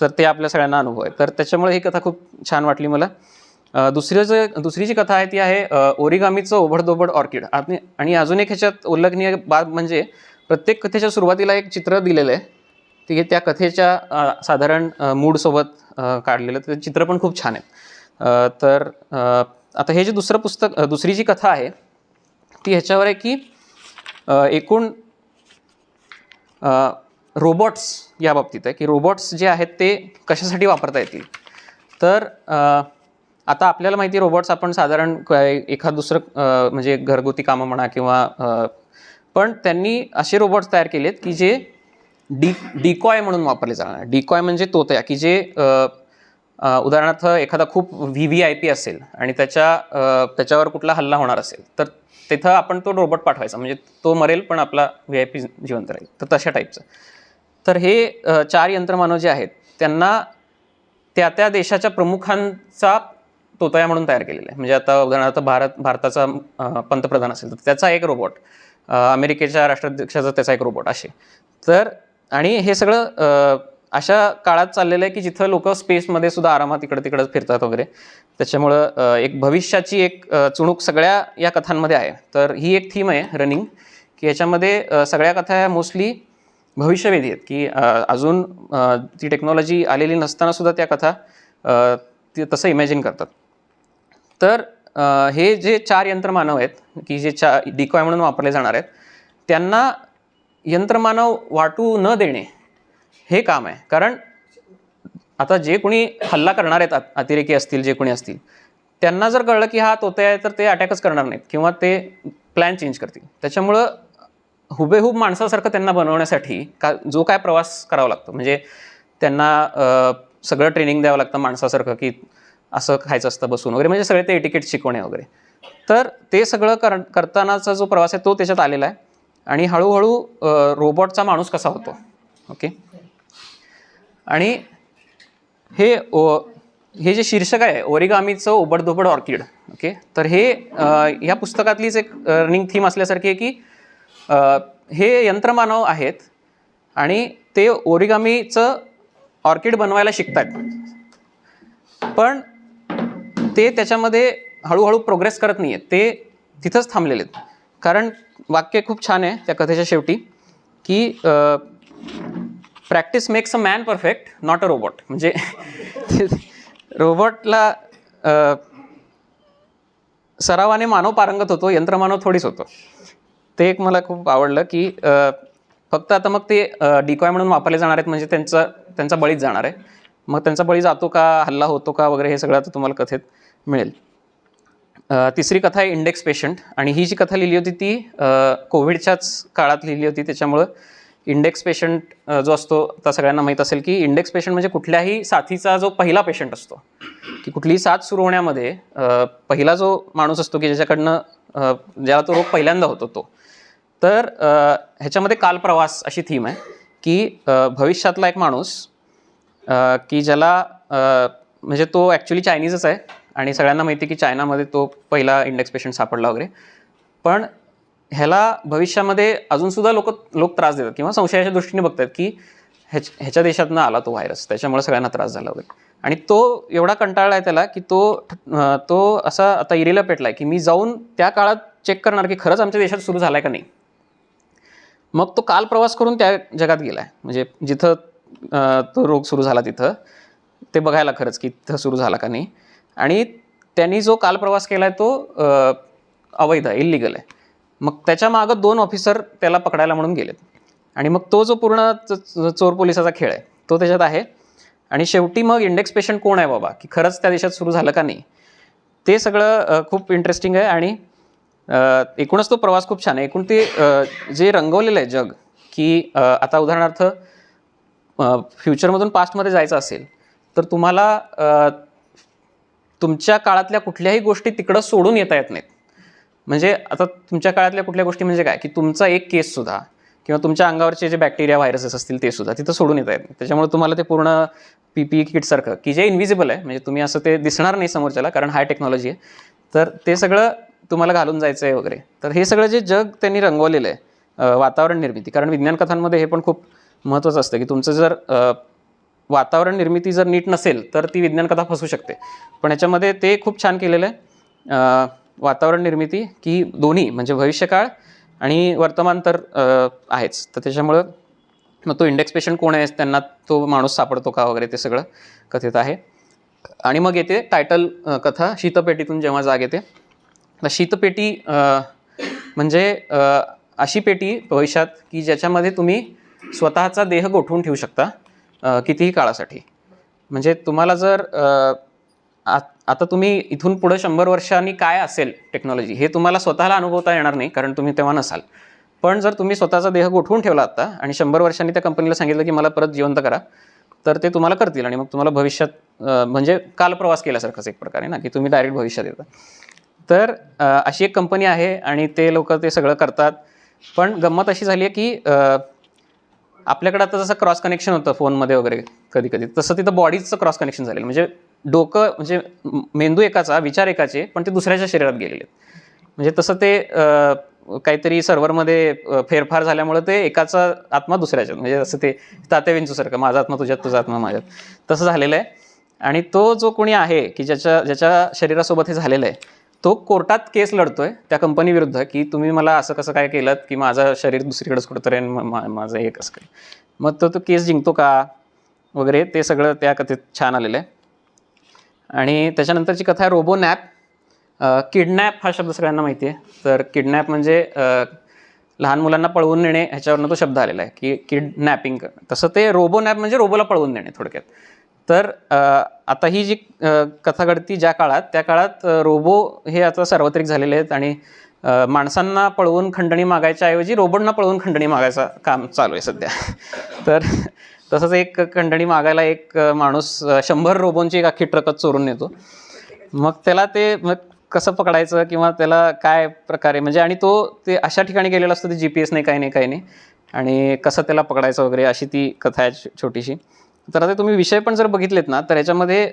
तर ते आपल्या सगळ्यांना अनुभव आहे. तर त्याच्यामुळे ही कथा खूप छान वाटली मला. दुसरी जी कथा आहे ती आहे ओरिगामीचं ओबडधोबड ऑर्किड. आणि अजून एक ह्याच्यात उल्लेखनीय बाब म्हणजे प्रत्येक कथेच्या सुरुवातीला एक चित्र दिलेलं आहे. ते त्या कथेच्या साधारण मूडसोबत काढलेलं. ते चित्र पण खूप छान आहे. तर आता हे जे दुसरी जी कथा आहे ती ह्याच्यावर आहे की एकूण रोबोट्स या बाबतीत आहे की रोबोट्स जे आहेत ते कशासाठी वापरता येतील. तर आता आपल्याला माहिती आहे रोबोट्स आपण साधारण एखाद दुसरं म्हणजे घरगुती कामं म्हणा किंवा पण त्यांनी असे रोबोट्स तयार केलेत की जे डिकॉय म्हणून वापरले जाणार. डिकॉय म्हणजे तोतया की जे उदाहरणार्थ एखादा खूप VVIP असेल आणि त्याच्यावर कुठला हल्ला होणार असेल तर तिथं आपण तो रोबोट पाठवायचा, म्हणजे तो मरेल पण आपला VIP जिवंत राहील. तर तशा टाईपचं. तर हे 4 यंत्रमानव जे आहेत त्यांना त्या देशाच्या प्रमुखांचा तोतया म्हणून तयार केलेला आहे. म्हणजे आता उदाहरणार्थ भारताचा पंतप्रधान असेल तर त्याचा एक रोबोट, अमेरिकेच्या राष्ट्राध्यक्षाचा त्याचा एक रोबोट असे. तर आणि हे सगळं अशा काळात चाललेलं आहे की जिथं लोक स्पेसमध्ये सुद्धा आरामात इकडं तिकडं फिरतात वगैरे. त्याच्यामुळं एक भविष्याची एक चुणूक सगळ्या या कथांमध्ये आहे. तर ही एक थीम आहे रनिंग की याच्यामध्ये सगळ्या कथा ह्या मोस्टली भविष्यवेधी आहेत की अजून ती टेक्नॉलॉजी आलेली नसतानासुद्धा त्या कथा ते तसं इमॅजिन करतात. तर हे जे 4 यंत्रमानव आहेत की जे डिकॉय म्हणून वापरले जाणार आहेत, त्यांना यंत्रमानव वाटू न देणे हे काम आहे. कारण आता जे कोणी हल्ला करणार आहेत, अतिरेकी असतील, जे कोणी असतील, त्यांना जर कळलं की हा तोते आहे तर ते अटॅकच करणार नाहीत किंवा ते प्लॅन चेंज करतील. त्याच्यामुळं हुबेहूब माणसासारखं त्यांना बनवण्यासाठी जो काय प्रवास करावा लागतो, म्हणजे त्यांना सगळं ट्रेनिंग द्यावं लागतं माणसासारखं, की असं खायचं असतं बसून वगैरे, म्हणजे सगळे ते एटिकेट शिकवणे वगैरे. तर ते सगळं करतानाचा जो प्रवास आहे तो त्याच्यात आलेला आहे. आणि हळूहळू रोबोटचा माणूस कसा होतो. ओके. आणि हे जे शीर्षक आहे ओरिगामीचं ओबडधोबड ऑर्किड. ओके. तर हे ह्या पुस्तकातलीच एक रनिंग थीम असल्यासारखी आहे की हे यंत्रमानव आहेत आणि ते ओरिगामीचं ऑर्किड बनवायला शिकतात, पण ते त्याच्यामध्ये हळूहळू प्रोग्रेस करत नाही आहेत, ते तिथंच थांबलेले आहेत. कारण वाक्य खूप छान आहे त्या कथेच्या शेवटी की practice makes a man perfect, not a robot. म्हणजे रोबोटला सरावाने मानव पारंगत होतो, यंत्रमानव थोडीच होतो. ते एक मला खूप आवडलं की फक्त आता मग ते डिकॉय म्हणून वापरले जाणार आहेत, म्हणजे त्यांचा बळीच जाणार आहे. मग त्यांचा बळी जातो का, हल्ला होतो का वगैरे, हे सगळं आता तुम्हाला कथेत मिळेल. तिसरी कथा आहे इंडेक्स पेशंट. आणि ही जी कथा लिहिली होती ती कोविडच्याच काळात लिहिली होती. त्याच्यामुळं इंडेक्स पेशंट जो असतो, आता सगळ्यांना माहीत असेल की इंडेक्स पेशंट म्हणजे कुठल्याही साथीचा जो पहिला पेशंट असतो, की कुठलीही साथ सुरू होण्यामध्ये पहिला जो माणूस असतो की ज्याच्याकडनं ज्याला तो रोग पहिल्यांदा होतो तो. तर ह्याच्यामध्ये कालप्रवास अशी थीम आहे की भविष्यातला एक माणूस की ज्याला म्हणजे तो ॲक्च्युली चायनीजच आहे आणि सगळ्यांना माहिती आहे की चायनामध्ये तो पहिला इंडेक्स पेशंट सापडला वगैरे, पण ह्याला भविष्यामध्ये अजूनसुद्धा लोक त्रास देतात किंवा संशयाच्या दृष्टीने बघतात की ह्याच्या देशातनं आला तो व्हायरस, त्याच्यामुळे सगळ्यांना त्रास झाला वगैरे. आणि तो एवढा कंटाळला आहे त्याला की तो असा आता इरेला पेटला आहे की मी जाऊन त्या काळात चेक करणार की खरंच आमच्या देशात सुरू झाला आहे का नाही. मग तो काल प्रवास करून त्या जगात गेला आहे, म्हणजे जिथं तो रोग सुरू झाला तिथं ते बघायला खरंच की तिथं सुरू झाला का नाही. आणि त्यांनी जो काल प्रवास केला आहे तो अवैध आहे, इल्लिगल आहे. मग त्याच्या मागं 2 ऑफिसर त्याला पकडायला म्हणून गेलेत. आणि मग तो जो पूर्ण चोर पोलिसाचा खेळ आहे तो त्याच्यात आहे. आणि शेवटी मग इंडेक्स पेशंट कोण आहे बाबा, की खरंच त्या देशात सुरू झालं का नाही, ते सगळं खूप इंटरेस्टिंग आहे. आणि एकूणच तो प्रवास खूप छान आहे. एकूण ते जे रंगवलेलं आहे जग, की आता उदाहरणार्थ फ्युचरमधून पास्टमध्ये जायचं असेल तर तुम्हाला तुमच्या काळातल्या कुठल्याही गोष्टी तिकडं सोडून येता येत नाहीत. म्हणजे आता तुमच्या काळातल्या कुठल्या गोष्टी म्हणजे काय, की तुमचा एक केससुद्धा किंवा तुमच्या अंगावरचे जे बॅक्टेरिया व्हायरसेस असतील ते सुद्धा तिथं सोडून येता येत नाही. त्याच्यामुळे तुम्हाला ते पूर्ण PPE किटसारखं, की जे इन्व्हिजिबल आहे, म्हणजे तुम्ही असं ते दिसणार नाही समोरच्याला कारण हाय टेक्नॉलॉजी आहे, तर ते सगळं तुम्हाला घालून जायचं आहे वगैरे. तर हे सगळं जे जग त्यांनी रंगवलेलं आहे, वातावरण निर्मिती, कारण विज्ञान कथांमध्ये हे पण खूप महत्त्वाचं असतं की तुमचं जर वातावरण निर्मिती जर नीट नसेल तर ती विज्ञान कथा फसू शकते. पण ह्याच्यामध्ये ते खूप छान केलेलं आहे. वातावरण निर्मिती की दोन्ही, म्हणजे भविष्यकाळ आणि वर्तमान तर आहेच. तर त्याच्यामुळं मग तो इंडेक्स पेशंट कोण आहे, त्यांना तो माणूस सापडतो का वगैरे, ते सगळं कथेत आहे. आणि मग येते टायटल कथा, शीतपेटीतून जेव्हा जाग येते. तर शीतपेटी म्हणजे अशी पेटी भविष्यात की ज्याच्यामध्ये तुम्ही स्वतःचा देह गोठवून ठेवू शकता कितीही काळासाठी. म्हणजे तुम्हाला जर आता तुम्ही इथून पुढं 100 वर्षांनी काय असेल टेक्नॉलॉजी हे तुम्हाला स्वतःला अनुभवता येणार नाही, कारण तुम्ही तेव्हा नसाल. पण जर तुम्ही स्वतःचा देह गोठवून ठेवला आता आणि 100 वर्षांनी त्या कंपनीला सांगितलं की मला परत जिवंत करा, तर ते तुम्हाला करतील. आणि मग तुम्हाला भविष्यात म्हणजे कालप्रवास केल्यासारखंच एक प्रकारे ना, की तुम्ही डायरेक्ट भविष्यात येता. तर अशी एक कंपनी आहे आणि ते लोक ते सगळं करतात. पण गंमत अशी झाली आहे की आपल्याकडे आता जसं क्रॉस कनेक्शन होतं फोनमध्ये वगैरे कधी कधी, तसं तिथं बॉडीजचं क्रॉस कनेक्शन झालेलं. म्हणजे डोकं, म्हणजे मेंदू एकाचा, विचार एकाचे, पण ते दुसऱ्याच्या शरीरात गेलेले. म्हणजे तसं ते काहीतरी सर्व्हरमध्ये फेरफार झाल्यामुळे ते एकाचा आत्मा दुसऱ्याच्यात, म्हणजे असं ते तात्या विंचूसारखं, माझा आत्मा तुझ्यात, तुझा आत्मा माझ्यात, तसं झालेलं आहे. आणि तो जो कोणी आहे की ज्याच्या शरीरासोबत हे झालेलं आहे, तो कोर्टात केस लढतोय त्या कंपनीविरुद्ध की तुम्ही मला असं कसं काय केलं की माझं शरीर दुसरीकडेच कुठंतरी आहे, माझं हे कसं काय. मग तो केस जिंकतो का वगैरे ते सगळं त्या कथेत छान आलेलं आहे. आणि त्याच्यानंतरची कथा आहे रोबो नॅप. किडनॅप हा शब्द सगळ्यांना माहिती आहे. तर किडनॅप म्हणजे लहान मुलांना पळवून नेणे ह्याच्यावरनं तो शब्द आलेला आहे की किडनॅपिंग. तसं ते रोबो नॅप म्हणजे रोबोला पळवून नेणे थोडक्यात. तर आता ही जी कथा घडती ज्या काळात, त्या काळात रोबो हे आता सार्वत्रिक झालेले आहेत आणि माणसांना पळवून खंडणी मागायच्या ऐवजी रोबोटना पळवून खंडणी मागायचं काम चालू आहे सध्या. तर तसंच एक खंडणी मागायला एक माणूस 100 रोबोंची एक अख्खी ट्रकच चोरून नेतो. मग त्याला ते मग कसं पकडायचं किंवा त्याला काय प्रकारे म्हणजे, आणि तो ते अशा ठिकाणी गेलेला असतो ते GPS नाही काही नाही आणि कसं त्याला पकडायचं वगैरे अशी ती कथा आहे छोटीशी. तर आता तुम्ही विषय पण जर बघितलेत ना तर याच्यामध्ये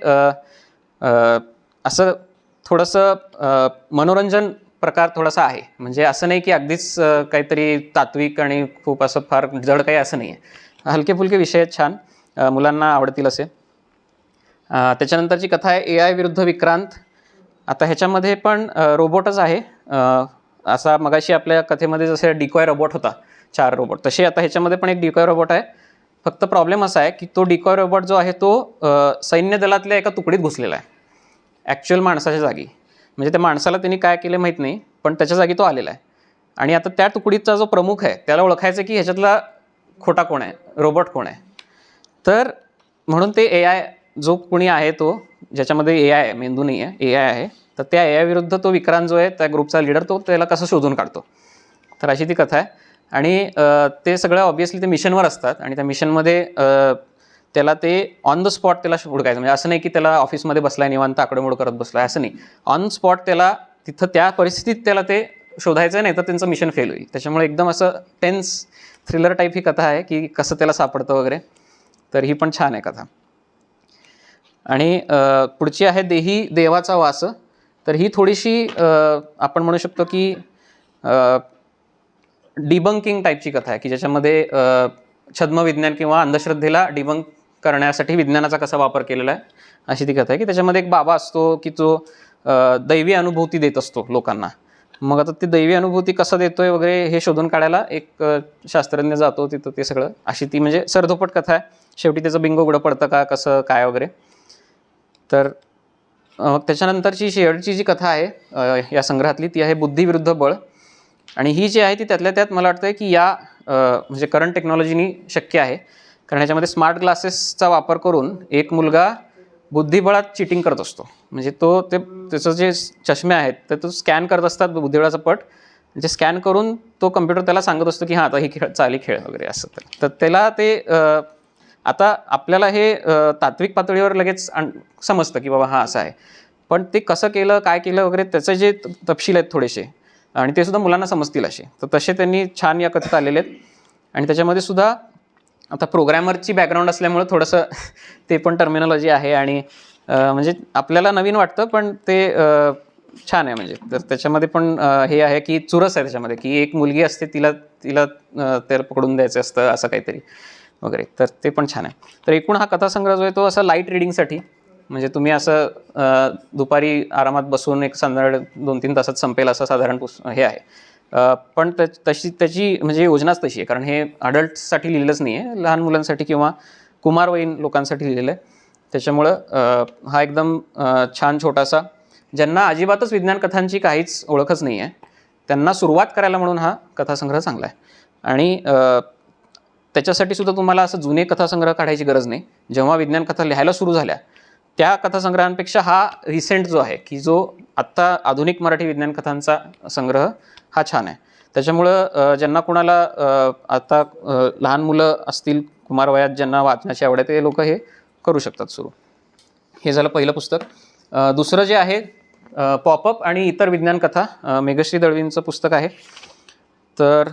असं थोडंसं मनोरंजन प्रकार थोडासा आहे. म्हणजे असं नाही की अगदीच काहीतरी तात्विक आणि खूप असं फार जड काही असं नाही आहे. हलके फुलके विषय आहेत छान, मुलांना आवडतील असे. त्याच्यानंतरची कथा आहे AI विरुद्ध विक्रांत. आता ह्याच्यामध्ये पण रोबोटच आहे. असा मगाशी आपल्या कथेमध्ये जसे डिकॉय रोबोट होता 4 रोबोट, तसे आता ह्याच्यामध्ये पण एक डिकॉय रोबोट आहे. फक्त प्रॉब्लेम असा आहे की तो डिकॉय रोबोट जो आहे तो सैन्य दलातल्या एका तुकडीत घुसलेला आहे ॲक्च्युअल माणसाच्या जागी. म्हणजे त्या माणसाला त्यांनी काय केलं माहीत नाही, पण त्याच्या जागी तो आलेला आहे. आणि आता त्या तुकडीचा जो प्रमुख आहे त्याला ओळखायचं की ह्याच्यातला खोटा कोण आहे, रोबोट कोण आहे. तर म्हणून ते AI जो कोणी आहे तो ज्याच्यामध्ये AI आहे, मेंदू नाही आहे, AI आहे, तर त्या AI विरुद्ध तो विक्रांत जो आहे त्या ग्रुपचा लीडर तो त्याला कसं शोधून काढतो. तर अशी ती कथा आहे. आणि ते सगळं ऑब्व्हियसली ते मिशनवर असतात आणि त्या मिशनमध्ये त्याला ते ऑन द स्पॉट त्याला हुडकायचं. म्हणजे असं नाही की त्याला ऑफिसमध्ये बसलाय निवांत आकडेमोड करत बसलाय, असं नाही. ऑन स्पॉट त्याला तिथं त्या परिस्थितीत त्याला ते शोधायचं नाही तर त्यांचं मिशन फेल होईल. त्याच्यामुळे एकदम असं टेन्स थ्रिलर टाईप ही कथा आहे की कसं त्याला सापडतं वगैरे. तर ही पण छान आहे कथा. आणि पुढची आहे देही देवाचा वास. तर ही थोडीशी आपण म्हणू शकतो की डिबंकिंग टाईपची कथा आहे की ज्याच्यामध्ये छद्मविज्ञान किंवा अंधश्रद्धेला डिबंक करण्यासाठी विज्ञानाचा कसा वापर केलेला आहे अशी ती कथा आहे. की त्याच्यामध्ये एक बाबा असतो की जो दैवी अनुभूती देत असतो लोकांना. मग आता ती दैवी अनुभूती कसं देतोय वगैरे हे शोधून काढायला एक शास्त्रज्ञ जातो तिथं, ते सगळं अशी ती म्हणजे सरधोपट कथा आहे. शेवटी त्याचं बिंगो उघडं पडतं का कसं काय वगैरे. तर त्याच्यानंतरची शेवटची जी कथा आहे या संग्रहातली ती आहे बुद्धी विरुद्ध बळ. आणि ही जी आहे ती त्यातल्या त्यात मला वाटतं की या म्हणजे करंट टेक्नॉलॉजीनी शक्य आहे. कारण ह्याच्यामध्ये स्मार्ट ग्लासेसचा वापर करून एक मुलगा बुद्धिबळात चिटिंग करत असतो. म्हणजे त्याचं जे चष्मे आहेत तर तो स्कॅन करत असतात बुद्धिबळाचा पट, म्हणजे स्कॅन करून तो कम्प्युटर त्याला सांगत असतो की हां आता ही खेळ वगैरे असं. तर त्याला ते आता आपल्याला हे तात्विक पातळीवर लगेच समजतं की बाबा हां असं आहे, पण ते कसं केलं काय केलं वगैरे त्याचे जे तपशील आहेत थोडेसे आणि ते सुद्धा मुलांना समजतील असे, तर तसे त्यांनी छान या कथेत आलेले आहेत. आणि त्याच्यामध्ये सुद्धा आता प्रोग्रॅमरची बॅकग्राऊंड असल्यामुळं थोडंसं ते पण टर्मिनॉलॉजी आहे आणि म्हणजे आपल्याला नवीन वाटतं पण ते छान आहे. म्हणजे तर त्याच्यामध्ये पण हे आहे की चुरस आहे त्याच्यामध्ये की एक मुलगी असते तिला त्याला पकडून द्यायचं असतं असं काहीतरी वगैरे. तर ते पण छान आहे. तर एकूण हा कथासंग्रह जो आहे तो असा लाईट रिडिंगसाठी, म्हणजे तुम्ही असं दुपारी आरामात बसून एक संध्याकाळ 2-3 तासात संपेल असं साधारण हे आहे. पण त्याची म्हणजे योजनाच तशी आहे, कारण हे अडल्ट्ससाठी लिहिलंच नाही आहे, लहान मुलांसाठी किंवा कुमारवयीन लोकांसाठी लिहिलेलं आहे. त्याच्यामुळं हा एकदम छान छोटासा, ज्यांना अजिबातच विज्ञान कथांची काहीच ओळखच नाही आहे त्यांना सुरुवात करायला म्हणून हा कथासंग्रह चांगला आहे. आणि त्याच्यासाठी सुद्धा तुम्हाला असं जुने कथासंग्रह काढायची गरज नाही. जेव्हा विज्ञान कथा लिहायला सुरू झाल्या त्या कथासंग्रहांपेक्षा हा रिसेंट जो आहे की जो आत्ता आधुनिक मराठी विज्ञान कथांचा संग्रह हा छान आहे. त्याच्यामुळं ज्यांना कोणाला आता लहान मुलं असतील कुमारवयात ज्यांना वाचण्याची आवड आहे ते लोक हे करू शकतात सुरू. हे झालं पहिलं पुस्तक. दुसरं जे आहे पॉपअप आणि इतर विज्ञान कथा, मेघश्री दळवींचं पुस्तक आहे. तर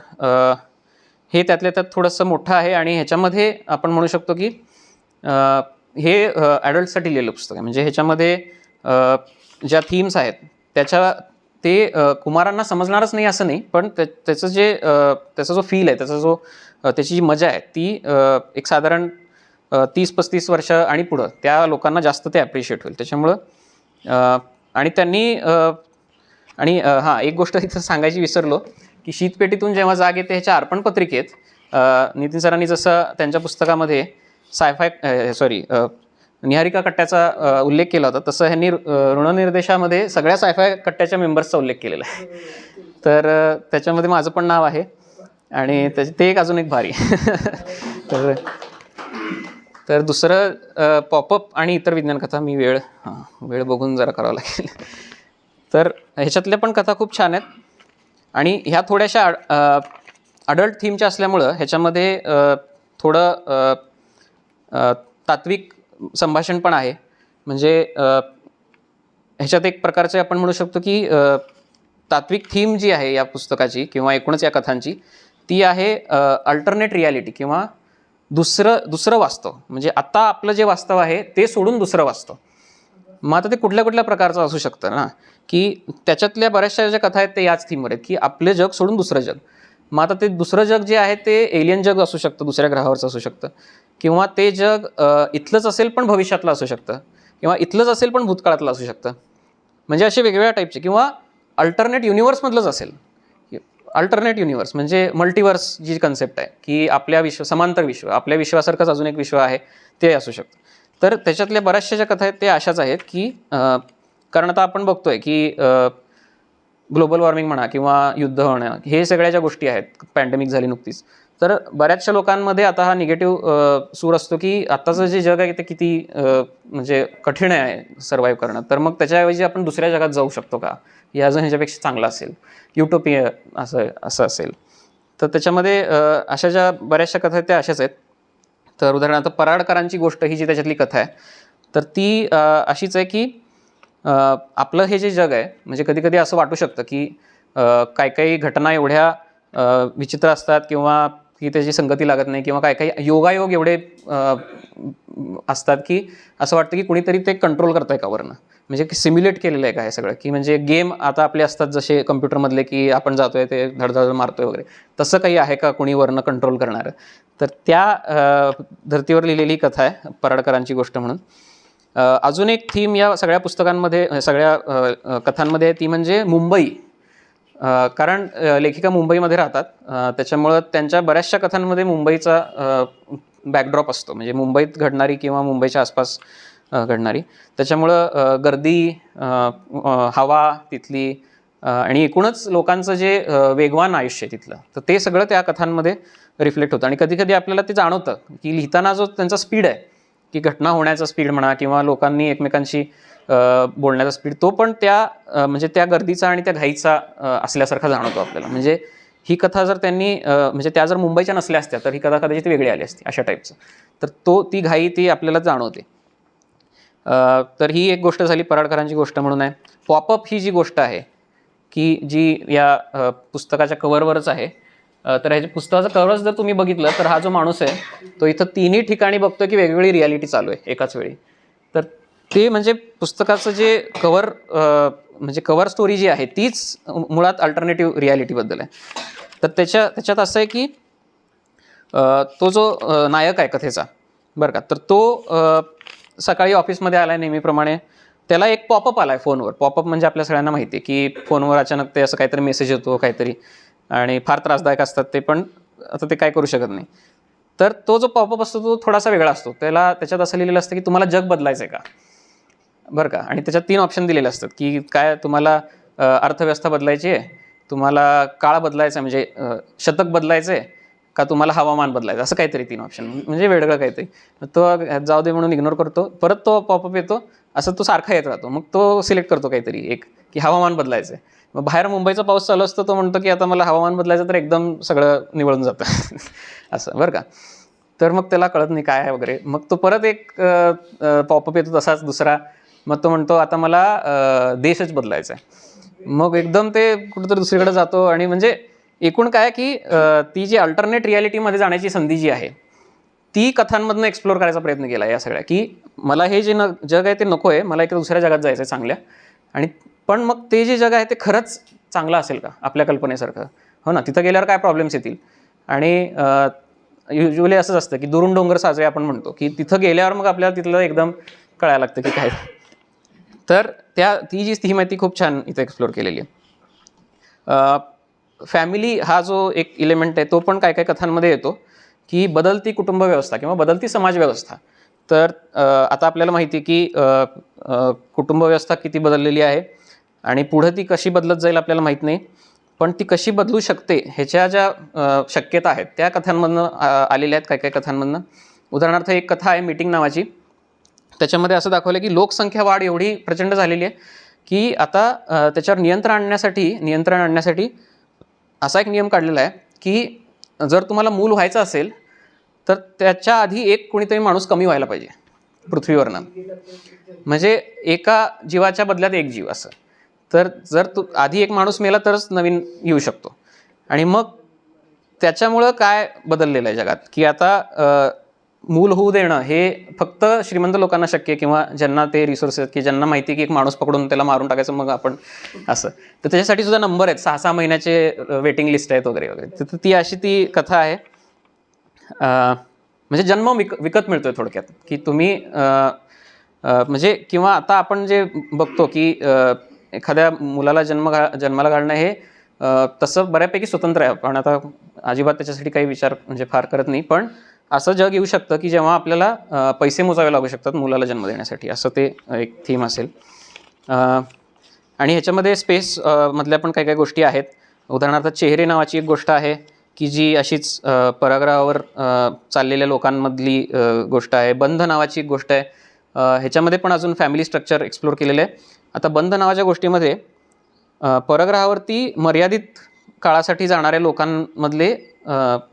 हे त्यातल्या त्यात थोडंसं मोठं आहे आणि ह्याच्यामध्ये आपण म्हणू शकतो की हे ॲडल्टसाठी लिहिलेलं पुस्तक आहे. म्हणजे ह्याच्यामध्ये ज्या थीम्स आहेत ते कुमारांना समजणारच नाही असं नाही, पण त्याचा जो फील आहे, त्याची जी मजा आहे ती एक साधारण 30-35 वर्ष आणि पुढं त्या लोकांना जास्त ते ॲप्रिशिएट होईल. त्याच्यामुळं आणि त्यांनी आणि हां, एक गोष्ट इथं सांगायची विसरलो की शीतपेटीतून जेव्हा जाग येते ह्याच्या अर्पण पत्रिकेत नितीन सरांनी जसं त्यांच्या पुस्तकामध्ये निहारिका कट्ट्याचा उल्लेख केला होता, तसं ह्यांनी ऋणनिर्देशामध्ये सगळ्या सायफाय कट्ट्याच्या मेंबर्सचा उल्लेख केलेला आहे. तर त्याच्यामध्ये माझं पण नाव आहे आणि ते एक अजून एक भारी. तर दुसरं पॉपअप आणि इतर विज्ञान कथा. मी वेळ बघून जरा करावं लागेल. तर ह्याच्यातल्या पण कथा खूप छान आहेत आणि ह्या थोड्याशा अडल्ट थीमच्या असल्यामुळं ह्याच्यामध्ये थोडं तात्विक संभाषण पण आहे. म्हणजे ह्याच्यात एक प्रकारचे आपण म्हणू शकतो की तात्विक थीम जी आहे या पुस्तकाची किंवा एकूणच या कथांची, ती आहे अल्टरनेट रियालिटी किंवा दुसरं वास्तव. म्हणजे आता आपलं जे वास्तव आहे ते सोडून दुसरं वास्तव. मग आता ते कुठल्या कुठल्या प्रकारचं असू शकतं ना, की त्याच्यातल्या बऱ्याचशा ज्या कथा आहेत ते याच थीमवर आहेत की आपले जग सोडून दुसरं जग. मग आता ते दुसरं जग जे आहे ते एलियन जग असू शकतं, दुसऱ्या ग्रहावरचं असू शकतं, किंवा ते जग इथलंच असेल पण भविष्यातलं असू शकतं, किंवा इथलंच असेल पण भूतकाळातलं असू शकतं. म्हणजे असे वेगवेगळ्या टाईपचे, किंवा अल्टरनेट युनिव्हर्समधलंच असेल. अल्टरनेट युनिव्हर्स म्हणजे मल्टिवर्स जी कन्सेप्ट आहे की आपल्या समांतर विश्व, आपल्या विश्वासारखंच अजून एक विश्व आहे, ते असू शकतं. तर त्याच्यातल्या बऱ्याचशा ज्या कथा आहेत ते अशाच आहेत की कारण आता आपण बघतोय की ग्लोबल वॉर्मिंग म्हणा किंवा युद्ध होणं, हे सगळ्या ज्या गोष्टी आहेत, पॅन्डेमिक झाली नुकतीच, तर बऱ्याचशा लोकांमध्ये आता हा निगेटिव्ह सूर असतो की आत्ताचं जे जग आहे ते किती म्हणजे कठीण आहे सर्व्हाइव्ह करणं. तर मग त्याच्याऐवजी आपण दुसऱ्या जगात जाऊ शकतो का, या अजून ह्याच्यापेक्षा चांगलं असेल, युटोपिया असं असेल. तर त्याच्यामध्ये अशा ज्या बऱ्याचशा कथा आहेत त्या अशाच आहेत. तर उदाहरणार्थ पराडकरांची गोष्ट ही जी त्याच्यातली कथा आहे, तर ती अशीच आहे की आपलं हे जे जग आहे, म्हणजे कधी कधी असं वाटू शकतं की काही घटना एवढ्या विचित्र असतात किंवा की त्याची संगती लागत नाही, किंवा काही योगायोग एवढे असतात की असं वाटतं की कुणीतरी ते कंट्रोल करतं आहे का वरनं, म्हणजे की सिम्युलेट केलेलं आहे का हे सगळं, की म्हणजे गेम आता आपले असतात जसे कम्प्युटरमधले की आपण जातोय ते धडधड मारतोय वगैरे, तसं काही आहे का कुणी वरनं कंट्रोल करणारं. तर त्या धर्तीवर लिहिलेली कथा आहे पराडकरांची गोष्ट म्हणून. अजून एक थीम या सगळ्या पुस्तकांमध्ये, सगळ्या कथांमध्ये आहे, ती म्हणजे मुंबई. कारण लेखिका मुंबईमध्ये राहतात, त्याच्यामुळं त्यांच्या बऱ्याचशा कथांमध्ये मुंबईचा बॅकड्रॉप असतो, म्हणजे मुंबईत घडणारी किंवा मुंबईच्या आसपास घडणारी. त्याच्यामुळं गर्दी, हवा तिथली आणि एकूणच लोकांचं जे वेगवान आयुष्य आहे तिथलं, तर ते सगळं त्या कथांमध्ये रिफ्लेक्ट होतं. आणि कधी कधी आपल्याला ते जाणवतं की लिहिताना जो त्यांचा स्पीड आहे, की घटना होण्याचा स्पीड म्हणा किंवा लोकांनी एकमेकांशी बोलण्याचा स्पीड, तो पण त्या म्हणजे त्या गर्दीचा आणि त्या घाईचा असल्यासारखा जाणवतो आपल्याला. म्हणजे ही कथा जर त्यांनी म्हणजे त्या जर मुंबईच्या नसल्या असत्या तर ही कथा कदाचित वेगळी आली असती अशा टाईपचं. तर ती घाई ती आपल्याला जाणवते. तर ही एक गोष्ट झाली, पराडकरांची गोष्ट म्हणून आहे. पॉपअप ही जी गोष्ट आहे की जी या पुस्तकाच्या कव्हरवरच आहे. तर ह्याच्या पुस्तकाचं कव्हरच जर तुम्ही बघितलं तर हा जो माणूस आहे तो इथं तिन्ही ठिकाणी बघतो की वेगवेगळी रियालिटी चालू आहे एकाच वेळी. तर ते म्हणजे पुस्तकाचं जे कव्हर म्हणजे कव्हर स्टोरी जी आहे तीच मुळात अल्टरनेटिव्ह रियालिटीबद्दल आहे. तर त्याच्यात असं आहे की तो जो नायक आहे कथेचा, बरं का, तर तो सकाळी ऑफिसमध्ये आला आहे नेहमीप्रमाणे. त्याला एक पॉपअप आला आहे फोनवर. पॉपअप म्हणजे आपल्या सगळ्यांना माहिती आहे की फोनवर अचानक ते असं काहीतरी मेसेज येतो काहीतरी, आणि फार त्रासदायक असतात ते, पण आता ते काय करू शकत नाही. तर तो जो पॉपअप असतो तो थोडासा वेगळा असतो. त्याच्यात असं लिहिलेलं असतं की तुम्हाला जग बदलायचं आहे का, बरं का. आणि त्याच्यात 3 ऑप्शन दिलेले असतात की काय तुम्हाला अर्थव्यवस्था बदलायची आहे, तुम्हाला काळ बदलायचा आहे म्हणजे शतक बदलायचं आहे, का तुम्हाला हवामान बदलायचं, असं काहीतरी 3 ऑप्शन, म्हणजे वेगळं काहीतरी. तो जाऊ दे म्हणून इग्नोर करतो. परत तो पॉपअप येतो, असं तो सारखा येत राहतो. मग तो सिलेक्ट करतो काहीतरी एक की हवामान बदलायचं आहे. मग बाहेर मुंबईचा पाऊस चालू असतो, तो म्हणतो की आता मला हवामान बदलायचं, तर एकदम सगळं निवळून जातं असं, बरं का. तर मग त्याला कळत नाही काय आहे वगैरे. मग तो परत एक पॉपअप येतो तसाच दुसरा. मग तो म्हणतो आता मला देशच बदलायचा आहे. मग एकदम ते कुठंतरी दुसरीकडे जातो. आणि म्हणजे एकूण काय की ती जी अल्टरनेट रियालिटीमध्ये जाण्याची संधी जी आहे ती कथांमधनं एक्सप्लोर करायचा प्रयत्न केला या सगळ्या, की मला हे जे जग आहे ते नको आहे, मला एका दुसऱ्या जगात जायचं आहे चांगल्या. आणि पण मग ते जे जग आहे ते खरंच चांगलं असेल का आपल्या कल्पनेसारखं, हो ना. तिथं गेल्यावर काय प्रॉब्लेम्स येतील. आणि युजली असंच असतं की दुरून डोंगर साजरे आपण म्हणतो, की तिथं गेल्यावर मग आपल्याला तिथलं एकदम कळायला लागतं की काय. तर ती जी थीम आहे ती खूप छान इथं एक्सप्लोर केलेली आहे. फॅमिली हा जो एक इलेमेंट आहे तो पण काय काय कथांमध्ये येतो, की बदलती कुटुंब व्यवस्था किंवा बदलती समाज व्यवस्था. तर आता आपल्याला माहिती आहे की कुटुंब व्यवस्था किती बदललेली आहे आणि पुढं ती कशी बदलत जाईल आपल्याला माहीत नाही, पण ती कशी बदलू शकते ह्याच्या ज्या शक्यता आहेत त्या कथांमधनं आलेल्या आहेत, काय काय कथांमधनं. उदाहरणार्थ एक कथा आहे मीटिंग नावाची. त्याच्यामध्ये असं दाखवलं की लोकसंख्या वाढ एवढी प्रचंड झालेली आहे की आता त्याच्यावर नियंत्रण आणण्यासाठी असा एक नियम काढलेला आहे की जर तुम्हाला मूल व्हायचं असेल तर त्याच्या आधी एक कोणीतरी माणूस कमी व्हायला पाहिजे पृथ्वीवरनं. म्हणजे एका जीवाच्या बदल्यात एक जीव असं. तर जर आधी एक माणूस मेला तरच नवीन येऊ शकतो. आणि मग त्याच्यामुळं काय बदललेलं आहे जगात, की आता मूल होऊ देणं हे फक्त श्रीमंत लोकांना शक्य आहे किंवा ज्यांना ते रिसोर्सेस, की ज्यांना माहिती आहे की एक माणूस पकडून त्याला मारून टाकायचं मग आपण असं. तर त्याच्यासाठी सुद्धा नंबर आहेत, 6-6 महिन्याचे वेटिंग लिस्ट आहेत वगैरे वगैरे. तर ती अशी ती कथा आहे. म्हणजे जन्म विकत मिळतोय थोडक्यात, की तुम्ही म्हणजे किंवा आता आपण जे बघतो की एखाद्या मुलाला जन्माला घालणं हे तसं बऱ्यापैकी स्वतंत्र आहे. पण आता अजिबात त्याच्यासाठी काही विचार म्हणजे फार करत नाही. पण असं जग येऊ शकतं की जेव्हा आपल्याला पैसे मोजावे लागू शकतात मुलाला जन्म देण्यासाठी, असं ते एक थीम असेल. आणि ह्याच्यामध्ये स्पेस मधल्या पण काही काही गोष्टी आहेत. उदाहरणार्थ चेहरे नावाची एक गोष्ट आहे की जी अशीच परग्रहावर चाललेल्या लोकांमधली गोष्ट आहे. बंध नावाची एक गोष्ट आहे. ह्याच्यामध्ये पण अजून फॅमिली स्ट्रक्चर एक्सप्लोर केलेलं आहे. आता बंध नावाच्या गोष्टीमध्ये परग्रहावरती मर्यादित काळासाठी जाणाऱ्या लोकांमधले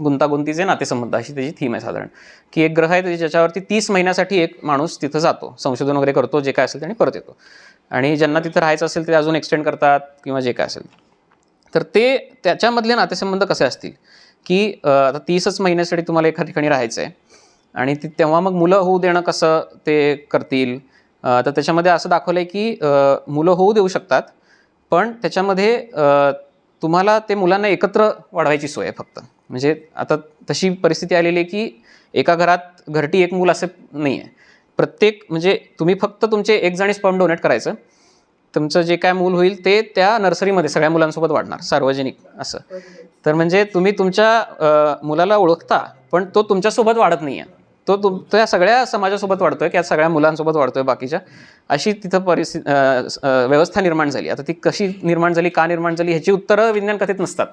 गुंतागुंतीचे नातेसंबंध अशी त्याची थीम आहे साधारण. की एक ग्रह आहे ज्याच्यावरती 30 महिन्यासाठी एक माणूस तिथं जातो, संशोधन वगैरे करतो, जे काय असेल त्याने परत येतो. आणि ज्यांना तिथं राहायचं असेल ते अजून एक्सटेंड करतात किंवा जे काय असेल. तर ते त्याच्यामधले नातेसंबंध कसे असतील, की आता 30च महिन्यासाठी तुम्हाला एका ठिकाणी राहायचं आहे आणि तेव्हा मग मुलं होऊ देणं कसं ते करतील. तर त्याच्यामध्ये असं दाखवलं आहे की मुलं होऊ देऊ शकतात, पण त्याच्यामध्ये तुम्हाला ते मुलांना एकत्र वाढवायची सोय आहे फक्त. म्हणजे आता तशी परिस्थिती आलेली आहे की एका घरात घरटी एक मूल असं नाही आहे. प्रत्येक म्हणजे तुम्ही फक्त तुमचे एक जणी स्पर्म डोनेट करायचं, तुमचं जे काय मूल होईल ते त्या नर्सरीमध्ये सगळ्या मुलांसोबत वाढणार, सार्वजनिक असं. तर म्हणजे तुम्ही तुमच्या मुलाला ओळखता पण तो तुमच्यासोबत वाढत नाही आहे, तो त्या सगळ्या समाजासोबत वाढतोय किंवा सगळ्या मुलांसोबत वाढतोय बाकीच्या. अशी तिथं व्यवस्था निर्माण झाली. आता ती कशी निर्माण झाली, का निर्माण झाली ह्याची उत्तरं विज्ञान कथेत नसतात.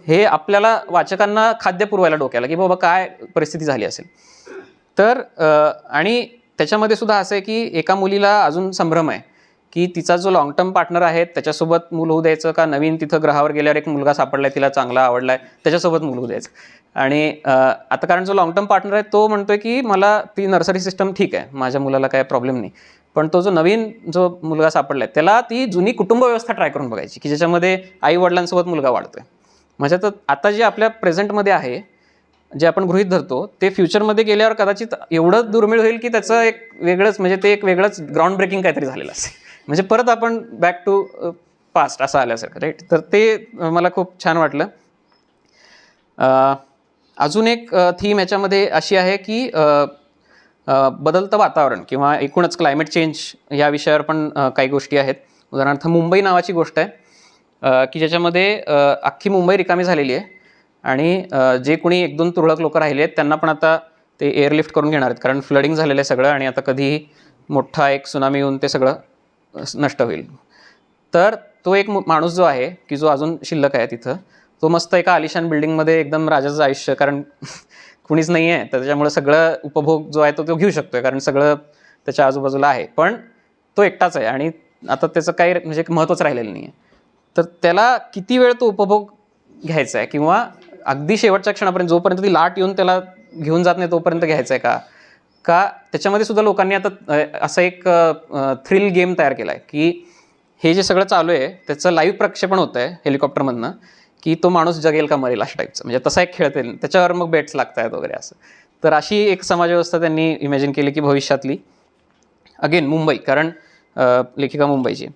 हे आपल्याला वाचकांना खाद्य पुरवायला डोक्याला की बाबा काय परिस्थिती झाली असेल. तर आणि त्याच्यामध्ये सुद्धा असं आहे की एका मुलीला अजून संभ्रम आहे की तिचा जो लॉंग टर्म पार्टनर आहे त्याच्यासोबत मूल होऊ द्यायचं का नवीन तिथं ग्रहावर गेल्यावर एक मुलगा सापडलाय तिला चांगला आवडलाय त्याच्यासोबत मूल होऊ द्यायचं. आणि आता कारण जो लॉंग टर्म पार्टनर आहे तो म्हणतोय की मला ती नर्सरी सिस्टम ठीक आहे, माझ्या मुलाला काय प्रॉब्लेम नाही. पण तो जो नवीन जो मुलगा सापडलाय त्याला ती जुनी कुटुंब व्यवस्था ट्राय करून बघायची की ज्याच्यामध्ये आई वडिलांसोबत मुलगा वाढतोय. म्हणजे आता जे आपल्या प्रेझेंटमध्ये आहे, जे आपण गृहीत धरतो ते फ्युचरमध्ये गेल्यावर कदाचित एवढं दुर्मिळ होईल की त्याचं एक वेगळंच म्हणजे ते एक वेगळंच ग्राउंड ब्रेकिंग काहीतरी झालेलं असेल. म्हणजे परत आपण बॅक टू पास्ट असं आल्यासारखं, राईट. तर ते मला खूप छान वाटलं. अजून एक थीम ह्याच्यामध्ये अशी आहे की बदलतं वातावरण किंवा एकूणच क्लायमेट चेंज या विषयावर पण काही गोष्टी आहेत. उदाहरणार्थ मुंबई नावाची गोष्ट आहे की ज्याच्यामध्ये अख्खी मुंबई रिकामी झालेली आहे आणि जे कोणी 1-2 तुरळक लोक राहिले आहेत त्यांना पण आता ते एअरलिफ्ट करून घेणार आहेत, कारण फ्लडिंग झालेलं आहे सगळं आणि आता कधीही मोठा एक सुनामी येऊन ते सगळं नष्ट होईल. तर तो एक माणूस जो आहे की जो अजून शिल्लक आहे तिथं, तो मस्त एका आलिशान बिल्डिंगमध्ये एकदम राजाचं आयुष्य, कारण कुणीच नाही आहे तर त्याच्यामुळे सगळं उपभोग जो आहे तो घेऊ शकतोय कारण सगळं त्याच्या आजूबाजूला आहे. पण तो एकटाच आहे आणि आता त्याचं काही म्हणजे महत्त्वच राहिलेलं नाही आहे. तर त्याला किती वेळ तो उपभोग घ्यायचा आहे किंवा अगदी शेवटच्या क्षणापर्यंत जोपर्यंत ती लाट येऊन त्याला घेऊन जात नाही तोपर्यंत घ्यायचं आहे का त्याच्यामध्ये सुद्धा लोकांनी आता असं एक थ्रिल गेम तयार केला आहे की हे जे सगळं चालू आहे त्याचं लाईव्ह प्रक्षेपण होतं आहे हेलिकॉप्टरमधनं की तो माणूस जगेल का मरेल अशा टाईपचं. म्हणजे तसा एक खेळते त्याच्यावर मग बेट्स लागत आहेत वगैरे असं. तर अशी एक समाजव्यवस्था त्यांनी इमॅजिन केली की भविष्यातली. अगेन मुंबई, कारण लेखिका मुंबईची.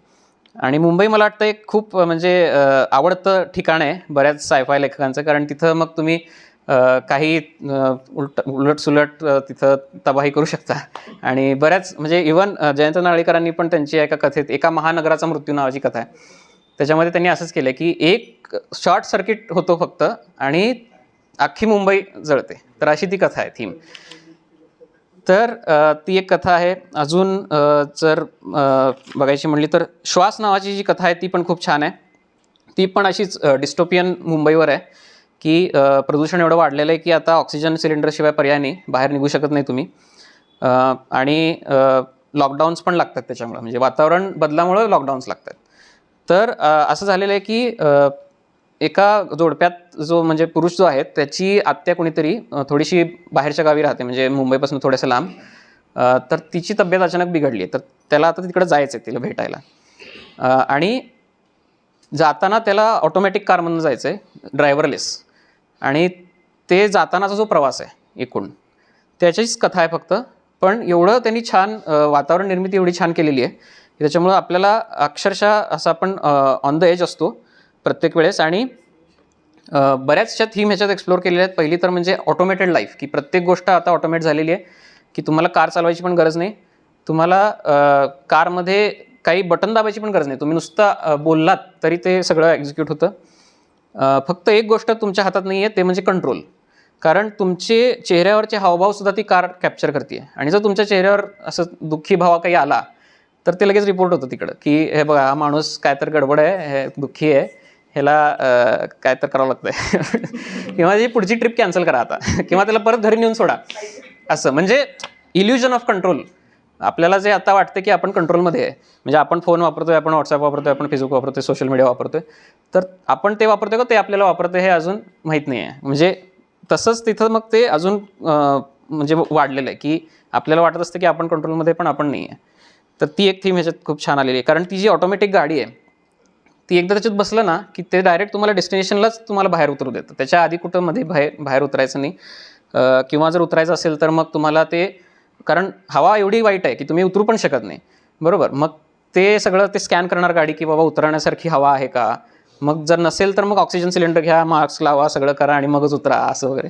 आणि मुंबई मला वाटतं एक खूप म्हणजे आवडतं ठिकाण आहे बऱ्याच सायफाय लेखकांचं, कारण तिथं मग तुम्ही काही उलटसुलट तिथं तबाही करू शकता. आणि बऱ्याच म्हणजे इवन जयंत नारळीकरांनी पण त्यांची एका कथेत एका महानगराचा मृत्यू नावाची कथा आहे त्याच्यामध्ये त्यांनी असंच केलं की एक शॉर्ट सर्किट होतो फक्त आणि अख्खी मुंबई जळते. तर अशी ती कथा आहे, थीम. तर ती एक कथा आहे. अजून जर बघायची म्हणली तर श्वास नावाची जी कथा आहे ती पण खूप छान आहे. ती पण अशीच डिस्टोपियन मुंबईवर आहे की प्रदूषण एवढं वाढलेलं आहे की आता ऑक्सिजन सिलेंडरशिवाय पर्याय नाही, बाहेर निघू शकत नाही तुम्ही. आणि लॉकडाऊन्स पण लागतात त्याच्यामुळं, म्हणजे वातावरण बदलामुळं लॉकडाऊन्स लागतात. तर असं झालेलं आहे की एका जोडप्यात जो म्हणजे पुरुष जो आहे त्याची आत्या कोणीतरी थोडीशी बाहेरच्या गावी राहते, म्हणजे मुंबईपासून थोडंसं लांब. तर तिची तब्येत अचानक बिघडली आहे, तर त्याला आता तिकडं जायचं आहे तिला भेटायला. आणि जाताना त्याला ऑटोमॅटिक कारमधून जायचं आहे, ड्रायव्हरलेस. आणि ते जातानाचा जो प्रवास आहे एकूण त्याचीच कथा आहे फक्त. पण एवढं त्यांनी छान वातावरण निर्मिती एवढी छान केलेली आहे की त्याच्यामुळं आपल्याला अक्षरशः असं आपण ऑन द एज असतो प्रत्येक वेळेस. आणि बऱ्याचशा थीम ह्याच्यात एक्सप्लोअर केलेल्या आहेत. पहिली तर म्हणजे ऑटोमेटेड लाईफ, की प्रत्येक गोष्ट आता ऑटोमेट झालेली आहे की तुम्हाला कार चालवायची पण गरज नाही, तुम्हाला कारमध्ये काही बटन दाबायची पण गरज नाही, तुम्ही नुसतं बोललात तरी ते सगळं एक्झिक्यूट होतं. फक्त एक गोष्ट तुमच्या हातात नाही आहे, ते म्हणजे कंट्रोल. कारण तुमचे चेहऱ्यावरचे हावभावसुद्धा ती कार कॅप्चर करते आहे. आणि जर तुमच्या चेहऱ्यावर असं दुःखी भाव काही आला तर ते लगेच रिपोर्ट होतं तिकडं की हे बघा हा माणूस काय तर गडबड आहे, हे दुःखी आहे, ह्याला काय तर करावं लागतं आहे किंवा जी पुढची ट्रिप कॅन्सल करा आता किंवा त्याला परत घरी नेऊन सोडा. असं म्हणजे इल्युजन ऑफ कंट्रोल. आपल्याला जे आता वाटतं की आपण कंट्रोलमध्ये आहे, म्हणजे आपण फोन वापरतोय, आपण व्हॉट्सअप वापरतोय, आपण फेसबुक वापरतोय, सोशल मीडिया वापरतोय, तर आपण ते वापरतोय का ते आपल्याला वापरतोय हे अजून माहीत नाही आहे. म्हणजे तसंच तिथं मग ते अजून म्हणजे वाढलेलं आहे की आपल्याला वाटत असतं की आपण कंट्रोलमध्ये, पण आपण नाही आहे. तर ती एक थीम ह्याच्यात खूप छान आलेली आहे. कारण ती जी ऑटोमॅटिक गाडी आहे ती एकदा त्याच्यात बसलं ना की ते डायरेक्ट तुम्हाला डेस्टिनेशनलाच तुम्हाला बाहेर उतरू देतं. त्याच्या आधी कुठं मध्ये बाहेर उतरायचं नाही. किंवा जर उतरायचं असेल तर मग तुम्हाला ते, कारण हवा एवढी वाईट आहे की तुम्ही उतरू पण शकत नाही, बरोबर. मग ते सगळं ते स्कॅन करणार गाडी की बाबा उतरण्यासारखी हवा आहे का. मग जर नसेल तर मग ऑक्सिजन सिलेंडर घ्या, मास्क लावा, सगळं करा आणि मगच उतरा, असं वगैरे.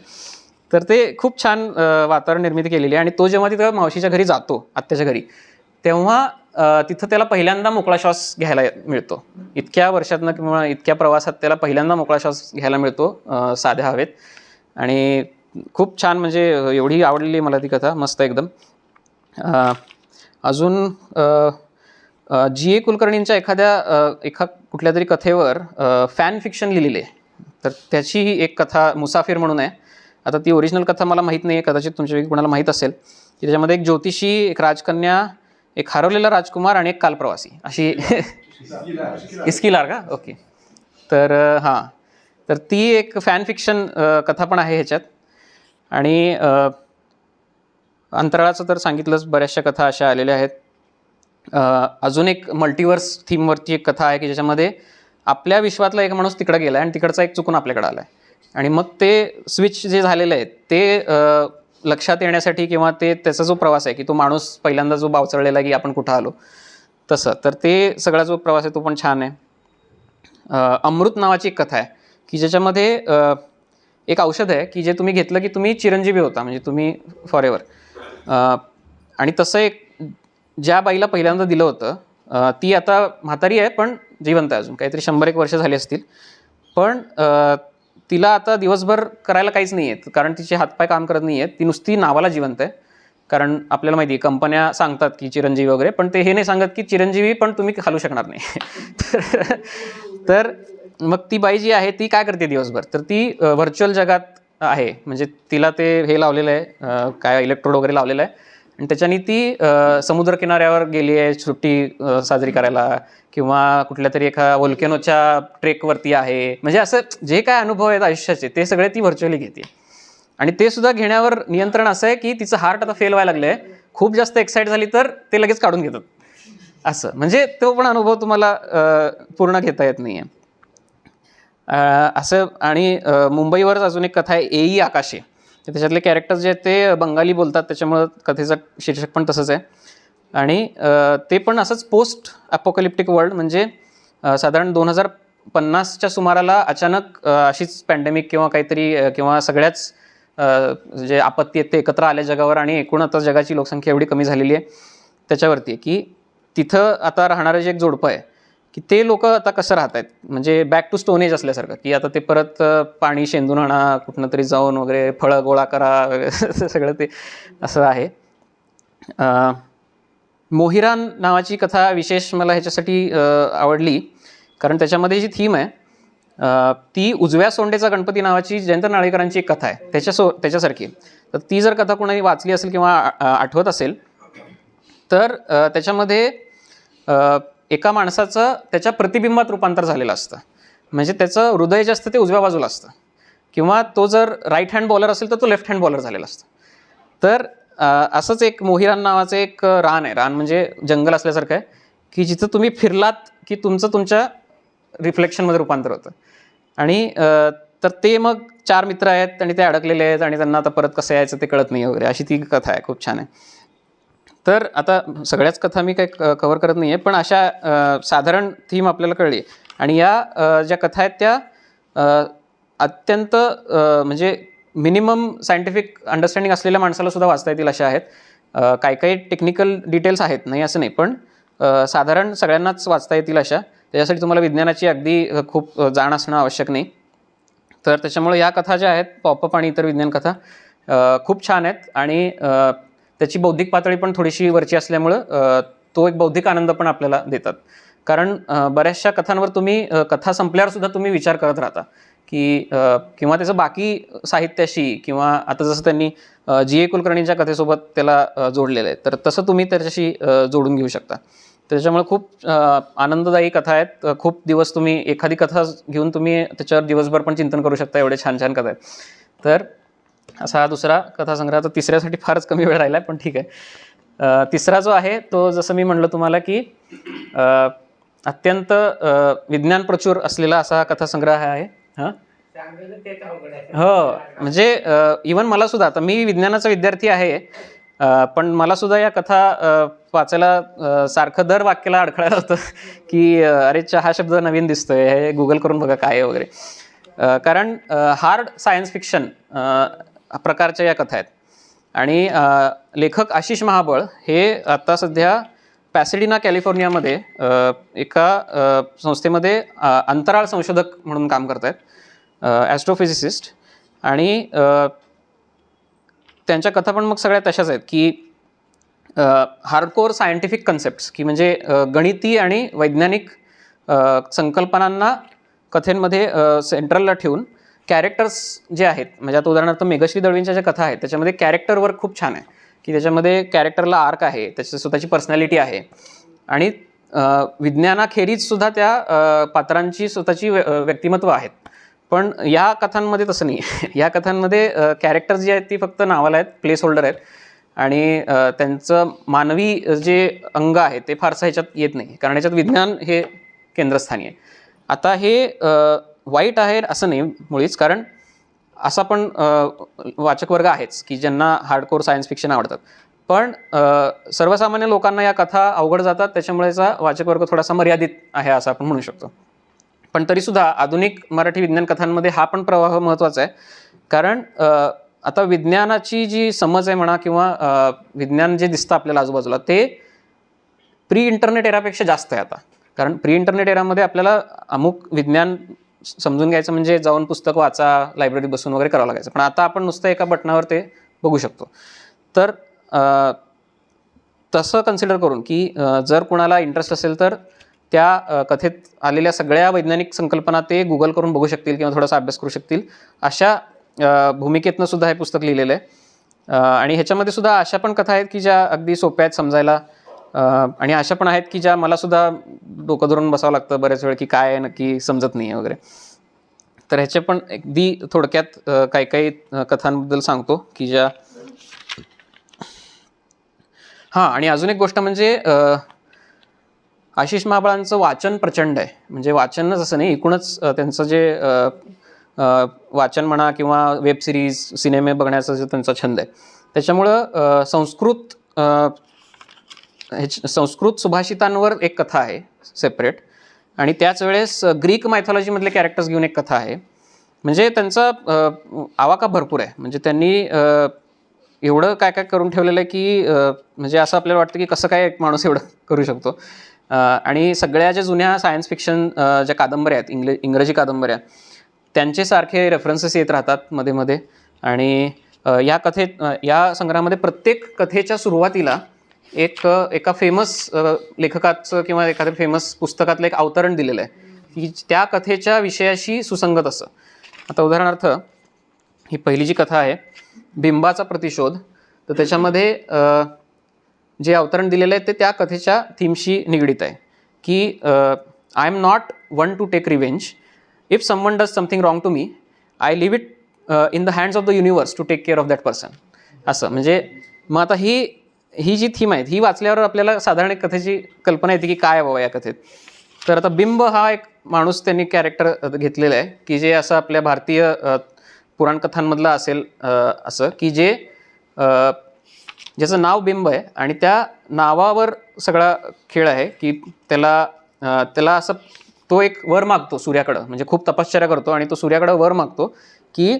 तर ते खूप छान वातावरण निर्मिती केलेली आहे. आणि तो जेव्हा तिथं मावशीच्या घरी जातो, आत्याच्या घरी, तेव्हा तिथं त्याला पहिल्यांदा मोकळा श्वास घ्यायला मिळतो. इतक्या वर्षातनं किंवा इतक्या प्रवासात त्याला पहिल्यांदा मोकळा श्वास घ्यायला मिळतो साध्या हवेत. आणि खूप छान, म्हणजे एवढी आवडलेली मला ती कथा, मस्त एकदम. अजून G.A. कुलकर्णींच्या एका कुठल्या तरी कथेवर फॅन फिक्शन लिहिलेली आहे. तर त्याची ही एक कथा मुसाफिर म्हणून आहे. आता ती ओरिजिनल कथा मला माहीत नाही आहे, कदाचित तुमच्यापैकी कोणाला माहीत असेल की त्याच्यामध्ये एक ज्योतिषी, एक राजकन्या, एक हरवलेला राजकुमार आणि एक कालप्रवासी अशी इस्किलार का, ओके. तर हां, तर ती एक फॅन फिक्शन कथा पण आहे ह्याच्यात. आणि अंतराळाचं तर सांगितलंच, बऱ्याचशा कथा अशा आलेल्या आहेत. अजून एक मल्टिवर्स थीमवरची एक कथा आहे की ज्याच्यामध्ये आपल्या विश्वातला एक माणूस तिकडं गेला आहे आणि तिकडचा एक चुकून आपल्याकडं आला आहे. आणि मग ते स्विच जे झालेलं आहे ते लक्षात येण्यासाठी, किंवा त्याचा जो प्रवास आहे की तो माणूस पहिल्यांदा जो बावचळलेला आहे की आपण कुठं आलो, तसं. तर ते सगळा जो प्रवास आहे तो पण छान आहे. अमृत नावाची एक कथा आहे की ज्याच्यामध्ये एक औषध आहे की जे तुम्ही घेतलं की तुम्ही चिरंजीवी होता, म्हणजे तुम्ही फॉर एव्हर. आणि तसं एक ज्या बाईला पहिल्यांदा दिलं होतं ती आता म्हातारी आहे पण जिवंत आहे अजून, काहीतरी 100-1 वर्ष झाली असतील. पण तिला आता दिवसभर करायला काहीच नाही आहे, कारण तिचे हातपाय काम करत नाही आहेत, ती नुसती नावाला जिवंत आहे. कारण आपल्याला माहिती आहे कंपन्या सांगतात की चिरंजीवी वगैरे, पण ते हे नाही सांगत की चिरंजीवी पण तुम्ही खालू शकणार नाही. तर मग ती बाई जी आहे ती काय करते दिवसभर, तर ती व्हर्च्युअल जगात आहे. म्हणजे तिला ते हे लावलेलं आहे, काय इलेक्ट्रोड वगैरे लावलेलं आहे, आणि त्याच्याने ती समुद्रकिनाऱ्यावर गेली आहे सुट्टी साजरी करायला, किंवा कुठल्या तरी एका वोल्केनोच्या ट्रेकवरती आहे. म्हणजे असं जे काय अनुभव आहेत आयुष्याचे ते सगळे ती व्हर्च्युअली घेते. आणि ते सुद्धा घेण्यावर नियंत्रण असं आहे की तिचं हार्ट आता फेल व्हायला लागलं आहे, खूप जास्त एक्साईट झाली तर ते लगेच काढून घेतात. असं म्हणजे तो पण अनुभव तुम्हाला पूर्ण घेता येत नाही आहे असं. आणि मुंबईवरच अजून एक कथा आहे, एई आकाशे. त्याच्यातले कॅरेक्टर्स जे आहेत ते बंगाली बोलतात, त्याच्यामुळं कथेचं शीर्षक पण तसंच आहे. आणि ते पण असंच पोस्ट अपोकॅलिप्टिक वर्ल्ड, म्हणजे साधारण 2050च्या सुमाराला अचानक अशीच पॅन्डेमिक किंवा काहीतरी किंवा सगळ्याच जे आपत्ती आहेत ते एकत्र आल्या जगावर, आणि एकूण आता जगाची लोकसंख्या एवढी कमी झालेली आहे त्याच्यावरती की तिथं आता राहणारं जे एक जोडपं आहे की ते लोक आता कसं राहत आहेत, म्हणजे बॅक टू स्टोन एज असल्यासारखं, की आता ते परत पाणी शेंदून आणा, कुठनं तरी जाऊन वगैरे फळं गोळा करा वगैरे सगळं ते असं आहे. मोहिरान नावाची कथा विशेष मला ह्याच्यासाठी आवडली, कारण त्याच्यामध्ये जी थीम आहे ती उजव्या सोंडेचा गणपती नावाची जयंत नारळीकरांची एक कथा आहे, त्याच्यासारखी. तर ती जर कथा कोणाही वाचली असेल किंवा आठवत असेल तर त्याच्यामध्ये एका माणसाचं त्याच्या प्रतिबिंबात रूपांतर झालेलं असतं. म्हणजे त्याचं हृदय जे असतं ते उजव्या बाजूला असतं, किंवा तो जर राईट हँड बॉलर असेल तर तो लेफ्ट हँड बॉलर झालेला असतं. तर असंच एक मोहिरान नावाचं एक रान आहे. रान म्हणजे जंगल असल्यासारखं आहे, की जिथं तुम्ही फिरलात की तुमच्या रिफ्लेक्शनमध्ये रूपांतर होतं. आणि तर ते मग 4 मित्र आहेत आणि ते अडकलेले आहेत आणि त्यांना आता परत कसं यायचं ते कळत नाही वगैरे, अशी ती कथा आहे. खूप छान आहे. तर आता सगळ्याच कथा मी काही कव्हर करत नाही आहे, पण अशा साधारण थीम आपल्याला कळली. आणि या ज्या कथा आहेत त्या अत्यंत म्हणजे मिनिमम सायंटिफिक अंडरस्टँडिंग असलेल्या माणसाला सुद्धा वाचता येतील अशा आहेत. काही काही टेक्निकल डिटेल्स आहेत, नाही असं नाही, पण साधारण सगळ्यांनाच वाचता येतील अशा. त्याच्यासाठी तुम्हाला विज्ञानाची अगदी खूप जाण असणं आवश्यक नाही. तर त्याच्यामुळे या कथा ज्या आहेत, पॉपअप आणि इतर विज्ञान कथा खूप छान आहेत. आणि त्याची बौद्धिक पातळी पण थोडीशी वरची असल्यामुळं तो एक बौद्धिक आनंद पण आपल्याला देतात. कारण बऱ्याचशा कथांवर तुम्ही कथा संपल्यावर सुद्धा तुम्ही विचार करत राहता, की किंवा त्याचं बाकी साहित्याशी, किंवा आता जसं त्यांनी G.A. कुलकर्णींच्या कथेसोबत त्याला जोडलेलं आहे, तर तसं तुम्ही त्याच्याशी जोडून घेऊ शकता. त्याच्यामुळे खूप आनंददायी कथा आहेत. खूप दिवस तुम्ही एखादी कथा घेऊन तुम्ही त्याच्यावर दिवसभर पण चिंतन करू शकता, एवढे छान छान कथा आहेत. तर असा हा दुसरा कथासंग्रह. तर तिसऱ्यासाठी फारच कमी वेळ राहिला आहे, पण ठीक आहे. तिसरा जो आहे तो जसं मी म्हणलं तुम्हाला, की अत्यंत विज्ञान प्रचूर असलेला असा हा कथासंग्रह आहे. हां, हो, म्हणजे इवन मला सुद्धा, आता मी विज्ञानाचा विद्यार्थी आहे, पण मला सुद्धा या कथा वाचायला सारखं दर वाक्याला अडखळायला होतं, की अरे हा शब्द नवीन दिसतोय, हे गुगल करून बघा काय आहे वगैरे. कारण हार्ड सायन्स फिक्शन प्रकारच्या या कथा आहेत. आणि लेखक आशिष महाबळ हे आता सध्या पॅसेडिना कॅलिफोर्नियामध्ये एका संस्थेमध्ये अंतराळ संशोधक म्हणून काम करत आहेत, ॲस्ट्रोफिजिसिस्ट. आणि त्यांच्या कथा पण मग सगळ्या तशाच आहेत, की हार्डकोर सायंटिफिक कन्सेप्ट्स, की म्हणजे गणिती आणि वैज्ञानिक संकल्पनांना कथेंमध्ये सेंट्रलला ठेवून कॅरेक्टर्स जे आहेत, म्हणजे आता उदाहरणार्थ मेघश्री दळवींच्या ज्या कथा आहेत त्याच्यामध्ये कॅरेक्टरवर खूप छान आहे, की त्याच्यामध्ये कॅरेक्टरला आर्क आहे, त्याची स्वतःची पर्सनॅलिटी आहे. आणि विज्ञानाखेरीज सुद्धा त्या पात्रांची स्वतःची व्यक्तिमत्व आहेत. पण या कथांमध्ये तसं नाही. या कथांमध्ये कॅरेक्टर्स जी आहेत ती फक्त नावाला आहेत, प्लेस होल्डर आहेत. आणि त्यांचं मानवी जे अंग आहे ते फारसं ह्याच्यात येत नाही, कारण ह्याच्यात विज्ञान हे केंद्रस्थानी आहे. आता हे वाईट आहे असं नाही मुळीच, कारण असा पण वाचक वर्ग आहेच की ज्यांना हार्डकोर सायन्स फिक्शन आवडतात. पण सर्वसामान्य लोकांना या कथा अवघड जातात, त्याच्यामुळेचा वाचक वर्ग थोडासा मर्यादित आहे असं आपण म्हणू शकतो. पण तरीसुद्धा आधुनिक मराठी विज्ञान कथांमध्ये हा पण प्रवाह महत्त्वाचा आहे. कारण आता विज्ञानाची जी समज आहे म्हणा, किंवा विज्ञान जे दिसतं आपल्याला आजूबाजूला, ते प्री इंटरनेट एरापेक्षा जास्त आहे आता. कारण प्री इंटरनेट एरामध्ये आपल्याला अमुक विज्ञान समजून घ्यायचं म्हणजे जाऊन पुस्तक वाचा, लायब्ररीत बसून वगैरे करावं लागायचं. पण आता आपण नुसतं एका बटनावर ते बघू शकतो. तर तसं कन्सिडर करून, की जर कुणाला इंटरेस्ट असेल तर त्या कथेत आलेल्या सगळ्या वैज्ञानिक संकल्पना ते गुगल करून बघू शकतील किंवा थोडासा अभ्यास करू शकतील, अशा भूमिकेतनं सुद्धा हे पुस्तक लिहिलेलं आहे. आणि ह्याच्यामध्ये सुद्धा अशा पण कथा आहेत की ज्या अगदी सोप्या आहेत समजायला, आणि अशा पण आहेत की ज्या मला सुद्धा डोकं धरून बसावं लागतं बऱ्याच वेळ, की काय नक्की समजत नाही आहे वगैरे. तर ह्याचे पण अगदी थोडक्यात काही काही कथांबद्दल सांगतो की ज्या. हां, आणि अजून एक गोष्ट म्हणजे आशिष महाबळांचं वाचन प्रचंड आहे. म्हणजे वाचनच असं नाही, एकूणच त्यांचं जे वाचन म्हणा किंवा वेब सिरीज, सिनेमे बघण्याचा जो त्यांचा छंद आहे, त्याच्यामुळं संस्कृत सुभाषितांवर एक कथा आहे सेपरेट, आणि त्याच वेळेस ग्रीक मायथॉलॉजीमधले कॅरेक्टर्स घेऊन एक कथा आहे. म्हणजे त्यांचा आवाका भरपूर आहे. म्हणजे त्यांनी एवढं काय काय करून ठेवलेलं आहे की म्हणजे असं आपल्याला वाटतं की कसं काय एक माणूस एवढं करू शकतो. आणि सगळ्या ज्या जुन्या सायन्स फिक्शन ज्या कादंबऱ्या आहेत, इंग्रजी कादंबऱ्या, त्यांचे सारखे रेफरन्सेस येत राहतात मध्ये मध्ये. आणि या संग्रहामध्ये प्रत्येक कथेच्या सुरुवातीला एका फेमस लेखकाचं किंवा एखाद्या फेमस पुस्तकातलं एक अवतरण दिलेलं आहे की त्या कथेच्या विषयाशी सुसंगत असं. आता उदाहरणार्थ ही पहिली जी कथा आहे, बिंबाचा प्रतिशोध, तर त्याच्यामध्ये जे अवतरण दिलेलं आहे ते त्या कथेच्या थीमशी निगडीत आहे की I am not one to take revenge. If someone does something wrong to me, I live it in the hands of the universe to take care of that person. असं म्हणजे मग आता ही जी थीम आहे ही वाचल्यावर आपल्याला साधारण एक कथेची कल्पना येते की काय आहे बाबा या कथेत. तर आता बिंब हा एक माणूस त्यांनी कॅरेक्टर घेतलेला आहे की जे असं आपल्या भारतीय पुराणकथांमधलं असेल असं की जे ज्याचं नाव बिंब आहे आणि त्या नावावर सगळा खेळ आहे की त्याला असं तो एक वर मागतो सूर्याकडं, म्हणजे खूप तपश्चर्या करतो आणि तो सूर्याकडं वर मागतो की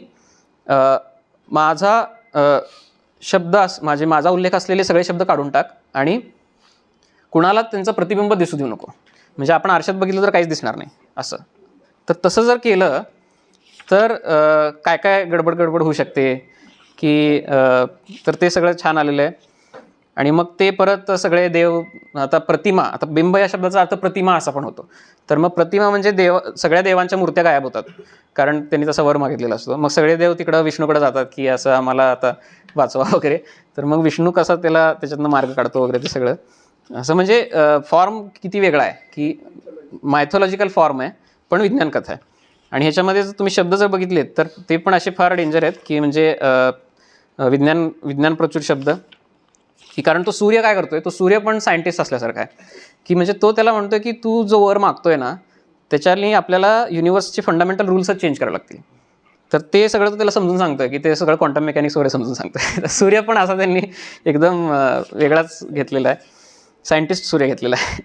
माझा माझा उल्लेख असलेले सगळे शब्द काढून टाक आणि कुणाला त्यांचं प्रतिबिंब दिसू देऊ नको, म्हणजे आपण आरशात बघितलं तर काहीच दिसणार नाही असं. तर तसं जर केलं तर काय काय गडबड होऊ शकते की तर ते सगळं छान आलेलं आहे. आणि मग ते परत सगळे देव, आता प्रतिमा, आता बिंब या शब्दाचा अर्थ प्रतिमा असा पण होतो. तर मग प्रतिमा म्हणजे सगळ्या देवांच्या मूर्त्या गायब होतात कारण त्यांनी तसा वर मागितलेला असतो. मग सगळे देव तिकडं विष्णूकडे जातात की असं आम्हाला आता वाचवा वगैरे. तर मग विष्णू कसा त्याच्यातनं मार्ग काढतो वगैरे ते सगळं असं. म्हणजे फॉर्म किती वेगळा आहे की मायथॉलॉजिकल फॉर्म आहे पण विज्ञान कथा आहे. आणि ह्याच्यामध्ये जर तुम्ही शब्द जर बघितलेत तर ते पण असे फार डेंजर आहेत की म्हणजे विज्ञान प्रचूर शब्द की कारण तो सूर्य काय करतोय, तो सूर्य पण सायंटिस्ट असल्यासारखा आहे की म्हणजे तो त्याला म्हणतोय की तू जो वर मागतोय ना त्याच्यानी आपल्याला युनिवर्सचे फंडामेंटल रूल्सच चेंज करावे लागतील. तर ते सगळं तो त्याला समजून सांगतोय की ते सगळं क्वांटम मेकॅनिक्स वगैरे समजून सांगतोय. सूर्य पण असा त्यांनी एकदम वेगळाच घेतलेला आहे, सायंटिस्ट सूर्य घेतलेला आहे.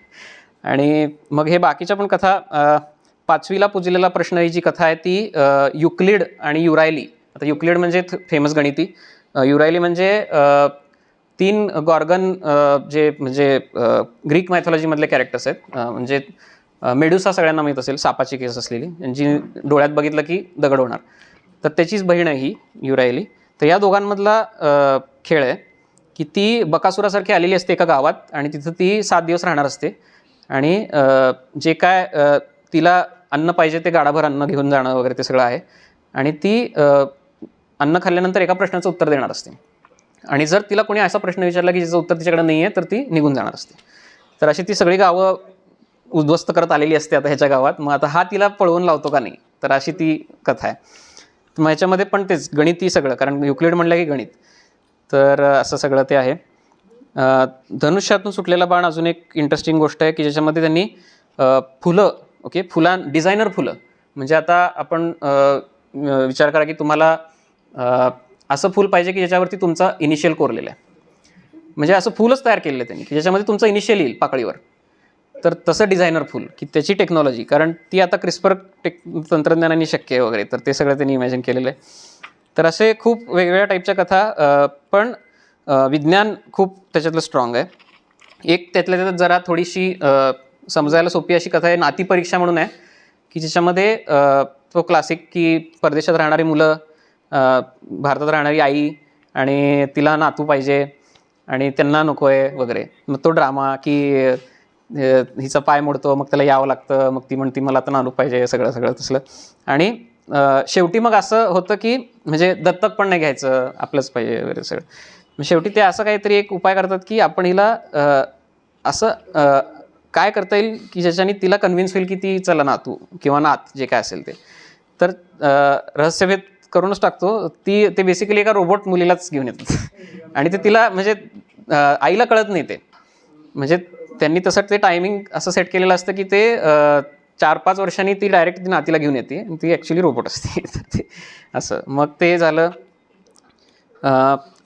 आणि मग हे बाकीच्या पण कथा, पाचवीला पुजलेला प्रश्न ही जी कथा आहे ती युक्लिड आणि युरायली. आता युक्लिड म्हणजे फेमस गणिती, युरायली म्हणजे 3 गॉर्गन जे म्हणजे ग्रीक मायथॉलॉजीमधले कॅरेक्टर्स आहेत. म्हणजे मेडुसा सगळ्यांना माहीत असेल, सापाची केस असलेली, जी डोळ्यात बघितलं की दगड होणार, तर त्याचीच बहीण आहे ही युरायली. तर या दोघांमधला खेळ आहे की ती बकासुरासारखी आलेली असते एका गावात आणि तिथं ती 7 दिवस राहणार असते. आणि जे काय तिला अन्न पाहिजे ते गाडाभर अन्न घेऊन जाणं वगैरे ते सगळं आहे. आणि ती अन्न खाल्ल्यानंतर एका प्रश्नाचं उत्तर देणार असते. आणि जर तिला कोणी असा प्रश्न विचारला की ज्याचं उत्तर तिच्याकडे नाही आहे तर ती निघून जाणार असते. तर अशी ती सगळी गावं उद्ध्वस्त करत आलेली असते आता ह्याच्या गावात. मग आता हा तिला पळवून लावतो का नाही, तर अशी ती कथा आहे. मग ह्याच्यामध्ये पण तेच गणिती सगळं, कारण युक्लिड म्हणलं की गणित, तर असं सगळं ते आहे. धनुष्यातून सुटलेला बाण अजून एक इंटरेस्टिंग गोष्ट आहे की ज्याच्यामध्ये त्यांनी फुलं, डिझायनर फुलं, म्हणजे आता आपण विचार करा की तुम्हाला असं फूल पाहिजे की ज्याच्यावरती तुमचा इनिशियल कोरलेला आहे, म्हणजे असं फुलच तयार केलेलं आहे त्यांनी की ज्याच्यामध्ये तुमचं इनिशियल येईल पाकळीवर. तर तसं डिझायनर फुल की त्याची टेक्नॉलॉजी, कारण ती आता क्रिस्पर तंत्रज्ञानाने शक्य आहे वगैरे, तर ते सगळं त्यांनी इमॅजिन केलेलं आहे. तर असे खूप वेगवेगळ्या टाईपच्या कथा, पण विज्ञान खूप त्याच्यातलं स्ट्रॉंग आहे. एक त्यातल्या त्यात जरा थोडीशी समजायला सोपी अशी कथा आहे, नाती परीक्षा म्हणून आहे की ज्याच्यामध्ये तो क्लासिक की परदेशात राहणारी मुलं, भारतात राहणारी आई आणि तिला नातू पाहिजे आणि त्यांना नको आहे वगैरे. मग तो ड्रामा की हिचा पाय मोडतो, मग त्याला यावं लागतं, मग ती म्हणती मला आता नातू पाहिजे, सगळं तसलं. आणि शेवटी मग असं होतं की म्हणजे दत्तक पण नाही घ्यायचं, आपलंच पाहिजे वगैरे सगळं. मग शेवटी ते असं काहीतरी एक उपाय करतात की आपण हिला असं काय करता येईल की ज्याच्याने तिला कन्व्हिन्स होईल की ती चला नातू किंवा नात जे काय असेल ते. तर रहस्यभेद करूनच टाकतो. ते बेसिकली एका रोबोट मुलीलाच घेऊन येतात आणि ते तिला म्हणजे आईला कळत नाही ते, म्हणजे त्यांनी तसं ते टायमिंग असं सेट केलेलं असतं की ते 4-5 वर्षांनी ती डायरेक्ट ती नातीला घेऊन येते आणि ती ॲक्च्युली रोबोट असते असं. मग ते झालं.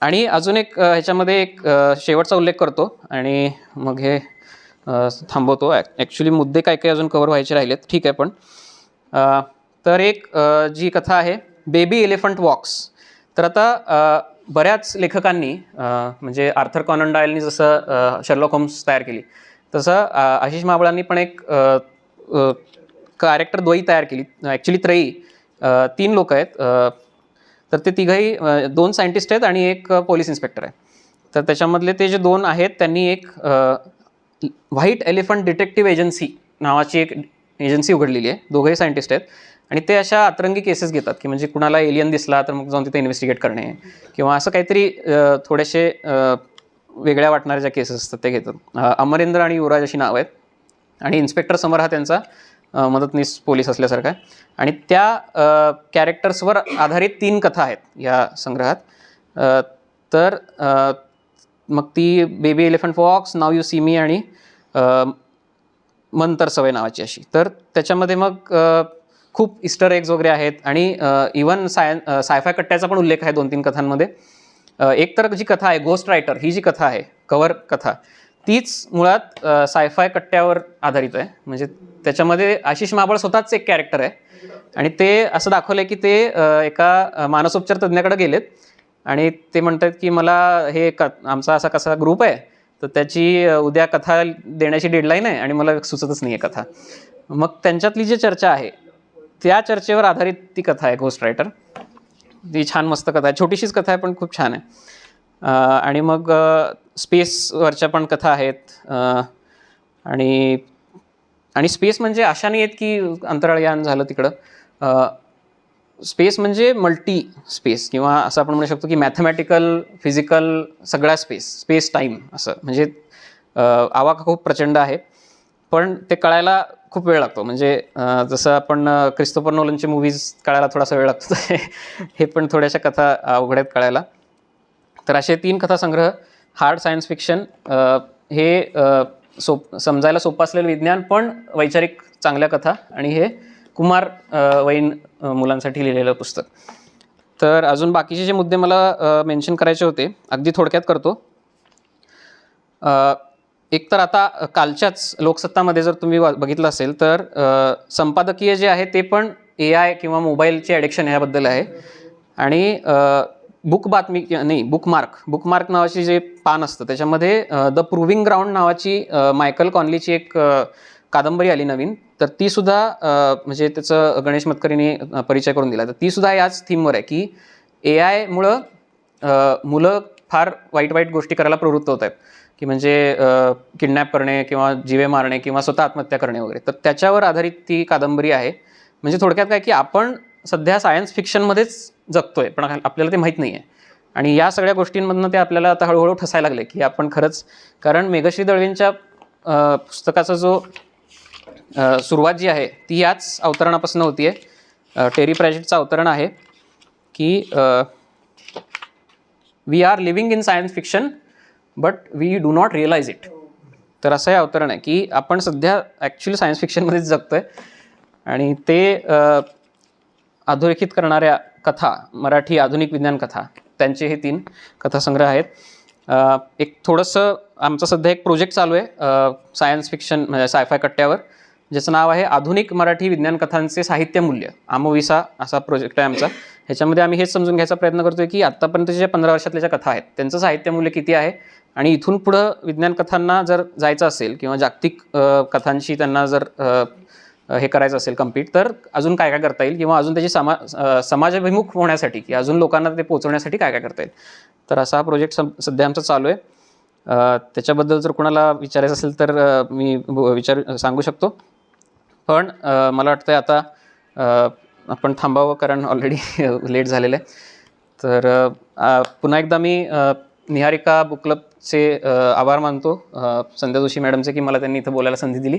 आणि अजून एक ह्याच्यामध्ये एक शेवटचा उल्लेख करतो आणि मग हे थांबवतो. ॲक्च्युली मुद्दे काय काय अजून कव्हर व्हायचे राहिलेत, ठीक आहे. पण तर एक जी कथा आहे बेबी एलिफंट वॉक्स. तर आता बऱ्याच लेखकांनी म्हणजे आर्थर कॉनन डॉयलनी जसं शर्लॉक होम्स तयार केली, तसं आशिष महाबळांनी पण एक कॅरेक्टर द्वयी तयार केली, ॲक्च्युली त्रयी, 3 लोक आहेत. तर ते तिघही 2 सायंटिस्ट आहेत आणि एक पोलीस इन्स्पेक्टर आहे. तर त्याच्यामधले ते जे 2 आहेत त्यांनी एक व्हाईट एलिफंट डिटेक्टिव्ह एजन्सी नावाची एक एजन्सी उघडलेली आहे. दोघंही सायंटिस्ट आहेत आणि ते अशा अतरंगी केसेस घेतात की म्हणजे कुणाला एलियन दिसला तर मग जाऊन तिथे इन्व्हेस्टिगेट करणे किंवा असं काहीतरी थोडेसे वेगळ्या वाटणाऱ्या ज्या केसेस असतात ते घेतात. अमरेंद्र आणि युवराज अशी नावं आहेत आणि इन्स्पेक्टर समर हा त्यांचा मदतनीस पोलीस असल्यासारखा आहे. आणि त्या कॅरेक्टर्सवर आधारित 3 कथा आहेत या संग्रहात. तर मग ती baby elephant fox, now you see me आणि मंतर सवय नावाची अशी. तर त्याच्यामध्ये मग खूप इस्टर एग्ज वगैरे आहेत आणि इवन सायफाय कट्ट्याचा पण उल्लेख आहे 2-3 कथांमध्ये. एक तर जी कथा आहे गोस्ट रायटर, ही जी कथा आहे कव्हर कथा, तीच मुळात सायफाय कट्ट्यावर आधारित आहे. म्हणजे त्याच्यामध्ये आशिष महाबळ स्वतःच एक कॅरेक्टर आहे आणि ते असं दाखवलं आहे की ते एका मानसोपचार तज्ज्ञाकडे गेलेत आणि ते म्हणतात की मला हे आमचा असा कसा ग्रुप आहे तर त्याची उद्या कथा देण्याची डेडलाईन आहे आणि मला सुचतच नाही आहे कथा. मग त्यांच्यातली जी चर्चा आहे त्या चर्चेवर आधारित ती कथा आहे गोस्ट रायटर. ती छान मस्त कथा आहे, छोटीशीच कथा आहे पण खूप छान आहे. आणि मग स्पेसवरच्या पण कथा आहेत. आणि स्पेस म्हणजे अशा नाही आहेत की अंतराळयान झालं तिकडं. स्पेस म्हणजे मल्टी स्पेस किंवा असं आपण म्हणू शकतो की मॅथमॅटिकल, फिजिकल सगळा स्पेस टाईम असं. म्हणजे आवाका खूप प्रचंड आहे पण ते कळायला खूप वेळ लागतो. म्हणजे जसं आपण क्रिस्तोफर नोलनचे मूव्हीज कळायला थोडासा वेळ लागतो हे पण थोड्याशा कथा अवघड आहेत कळायला. तर असे 3 कथासंग्रह, हार्ड सायन्स फिक्शन, हे समजायला सोपं असलेलं विज्ञान पण वैचारिक चांगल्या कथा, आणि हे कुमार वैन मुलांसाठी लिहिलेलं पुस्तक. तर अजून बाकीचे जे मुद्दे मला मेन्शन करायचे होते अगदी थोडक्यात करतो. एक तर आता कालच्याच लोकसत्तामध्ये जर तुम्ही बघितलं असेल तर संपादकीय जे आहे ते पण AI किंवा मोबाईलचे ॲडिक्शन ह्याबद्दल आहे. आणि बुकमार्क नावाची जे पान असतं त्याच्यामध्ये द प्रूव्हिंग ग्राउंड नावाची मायकल कॉनलीची एक कादंबरी आली नवीन. तर तीसुद्धा म्हणजे त्याचं गणेश मतकरीने परिचय करून दिला. तर तीसुद्धा याच थीमवर आहे की AI-मुळं मुलं फार वाईट वाईट गोष्टी करायला प्रवृत्त होत आहेत की म्हणजे किडनॅप करणे किंवा जीवे मारणे किंवा स्वतः आत्महत्या करणे वगैरे. तर त्याच्यावर आधारित ती कादंबरी आहे. म्हणजे थोडक्यात काय की आपण सध्या सायन्स फिक्शनमध्येच जगतोय पण आपल्याला ते माहीत नाही आहे. आणि या सगळ्या गोष्टींमधनं ते आपल्याला आता हळूहळू ठसायला लागले की आपण खरंच, कारण मेघश्री दळवींच्या पुस्तकाचा जो सुरुवात जी आहे ती याच अवतरणापासून होती आहे. टेरी प्रॅजेटचं अवतरण आहे की we are living in science fiction but we do not realize it. तर असं हे अवतरण आहे की आपण सध्या ॲक्च्युली सायन्स फिक्शनमध्येच जगतोय. आणि ते अधोरेखित करणाऱ्या कथा, मराठी आधुनिक विज्ञान कथा, त्यांचे हे 3 कथासंग्रह आहेत. एक थोडंसं आमचा सध्या एक प्रोजेक्ट चालू आहे सायन्स फिक्शन म्हणजे सायफाय कट्ट्यावर, ज्याचं नाव आहे आधुनिक मराठी विज्ञान कथांचे साहित्यमूल्य, आमविसा असा प्रोजेक्ट आहे आमचा. ह्याच्यामध्ये आम्ही हेच समजून घ्यायचा प्रयत्न करतोय की आत्तापर्यंतच्या ज्या 15 वर्षातल्या ज्या कथा आहेत त्यांचं साहित्यमूल्य किती आहे आणि इथून पुढं विज्ञान कथांना जर जायचं असेल किंवा जागतिक कथांशी त्यांना जर हे करायचं असेल कम्प्लीट, तर अजून काय काय करता येईल किंवा अजून त्याची समाजाभिमुख होण्यासाठी की अजून लोकांना ते पोहोचवण्यासाठी काय काय करता येईल. तर असा हा प्रोजेक्ट सध्या आमचा चालू आहे. त्याच्याबद्दल जर कोणाला विचारायचं असेल तर मी सांगू शकतो. पण मला वाटतं आता आपण थांबावं कारण ऑलरेडी लेट झालेलं आहे. तर पुन्हा एकदा मी निहारिका बुक क्लबचे आभार मानतो संध्या जोशी मॅडमचे की मला त्यांनी इथं बोलायला संधी दिली.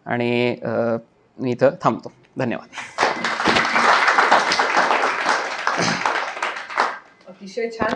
आणि मी इथं थांबतो. धन्यवाद. अतिशय छान.